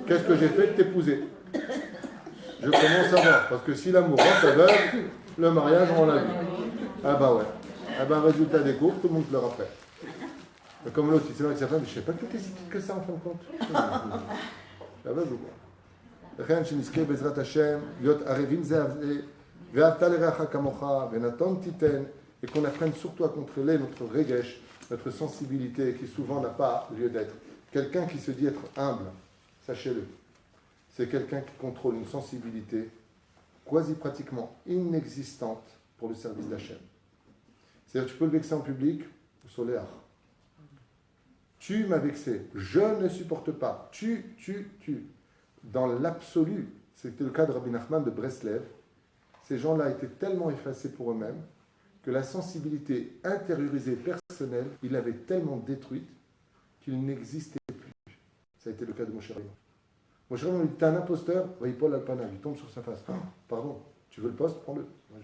A: qu'est-ce que j'ai fait de t'épouser? Je commence à voir. Parce que si l'amour rend aveugle, le mariage rend la vie. Ah bah ouais. Ah bah résultat des cours, tout le monde pleure après. Mais comme l'autre, il s'est marié avec sa femme, je ne sais pas que tu es si petite que ça en fin de compte. Je suis aveugle ou quoi? לכן שנזכה בעזרת השם להיות ערבים זה ואהבת לרעך כמוך ונתון תיתן, et qu'on apprenne surtout à contrôler notre regesh, notre sensibilité qui souvent n'a pas lieu d'être. Quelqu'un qui se dit être humble, sachez-le, c'est quelqu'un qui contrôle une sensibilité quasi pratiquement inexistante pour le service d'Hachem. C'est-à-dire tu peux le vexer en public au soleil. Tu m'as vexé, je ne supporte pas, tu. Dans l'absolu, c'était le cas de Rabbi Nachman de Breslev, ces gens-là étaient tellement effacés pour eux-mêmes que la sensibilité intériorisée personnelle, il l'avait tellement détruite qu'il n'existait plus. Ça a été le cas de Moshe Rabbeinu. Moshe Rabbeinu lui dit, t'es un imposteur, Paul Alpana, il tombe sur sa face. Ah, pardon, tu veux le poste, prends-le. Moi,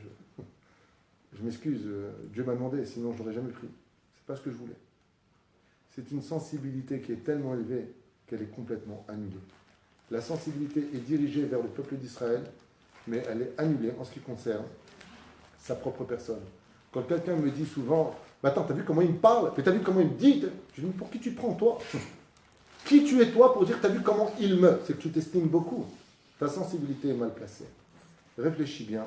A: je m'excuse, Dieu m'a demandé, sinon je n'aurais jamais pris. C'est pas ce que je voulais. C'est une sensibilité qui est tellement élevée qu'elle est complètement annulée. La sensibilité est dirigée vers le peuple d'Israël, mais elle est annulée en ce qui concerne sa propre personne. Quand quelqu'un me dit souvent, bah attends, t'as vu comment il me parle? Mais t'as vu comment il me dit? Je dis, mais pour qui tu prends, toi? Qui tu es, toi, pour dire, t'as vu comment il me? C'est que tu t'estimes beaucoup. Ta sensibilité est mal placée. Réfléchis bien,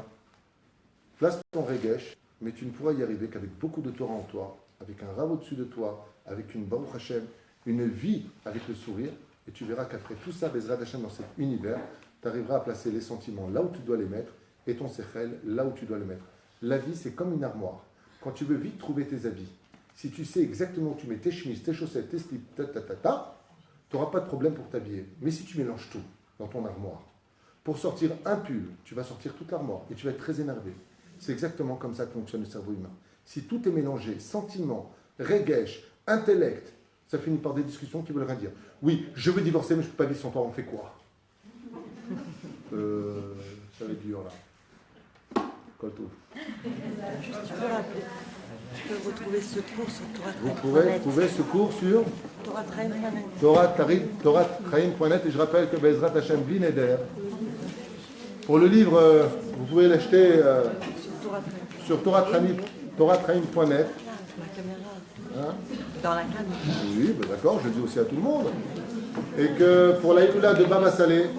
A: place ton regesh, mais tu ne pourras y arriver qu'avec beaucoup de Torah en toi, avec un rav au-dessus de toi, avec une Baruch Hashem, une vie avec le sourire, et tu verras qu'après tout ça, Bezrat Hashem, dans cet univers, tu arriveras à placer les sentiments là où tu dois les mettre, et ton sechel là où tu dois le mettre. La vie, c'est comme une armoire. Quand tu veux vite trouver tes habits, si tu sais exactement où tu mets tes chemises, tes chaussettes, tes slips, tu n'auras pas de problème pour t'habiller. Mais si tu mélanges tout dans ton armoire, pour sortir un pull, tu vas sortir toute l'armoire, et tu vas être très énervé. C'est exactement comme ça que fonctionne le cerveau humain. Si tout est mélangé, sentiment, regesh, intellect, ça finit par des discussions qui veulent rien dire. Oui, je veux divorcer, mais je ne peux pas vivre sans toi, on fait quoi? Ça va être dur là. Colto.
E: Juste, tu peux rappeler. Tu peux retrouver ce cours sur Torah
A: Vous pouvez trouver ce cours sur TorahTraim.net et je rappelle que Bezrat Hashem Blineder, pour le livre, vous pouvez l'acheter sur TorahTraim.net. Hein?
E: Dans la canne.
A: Oui, ben d'accord, je le dis aussi à tout le monde. Et que pour la Hitoula de Baba Salé,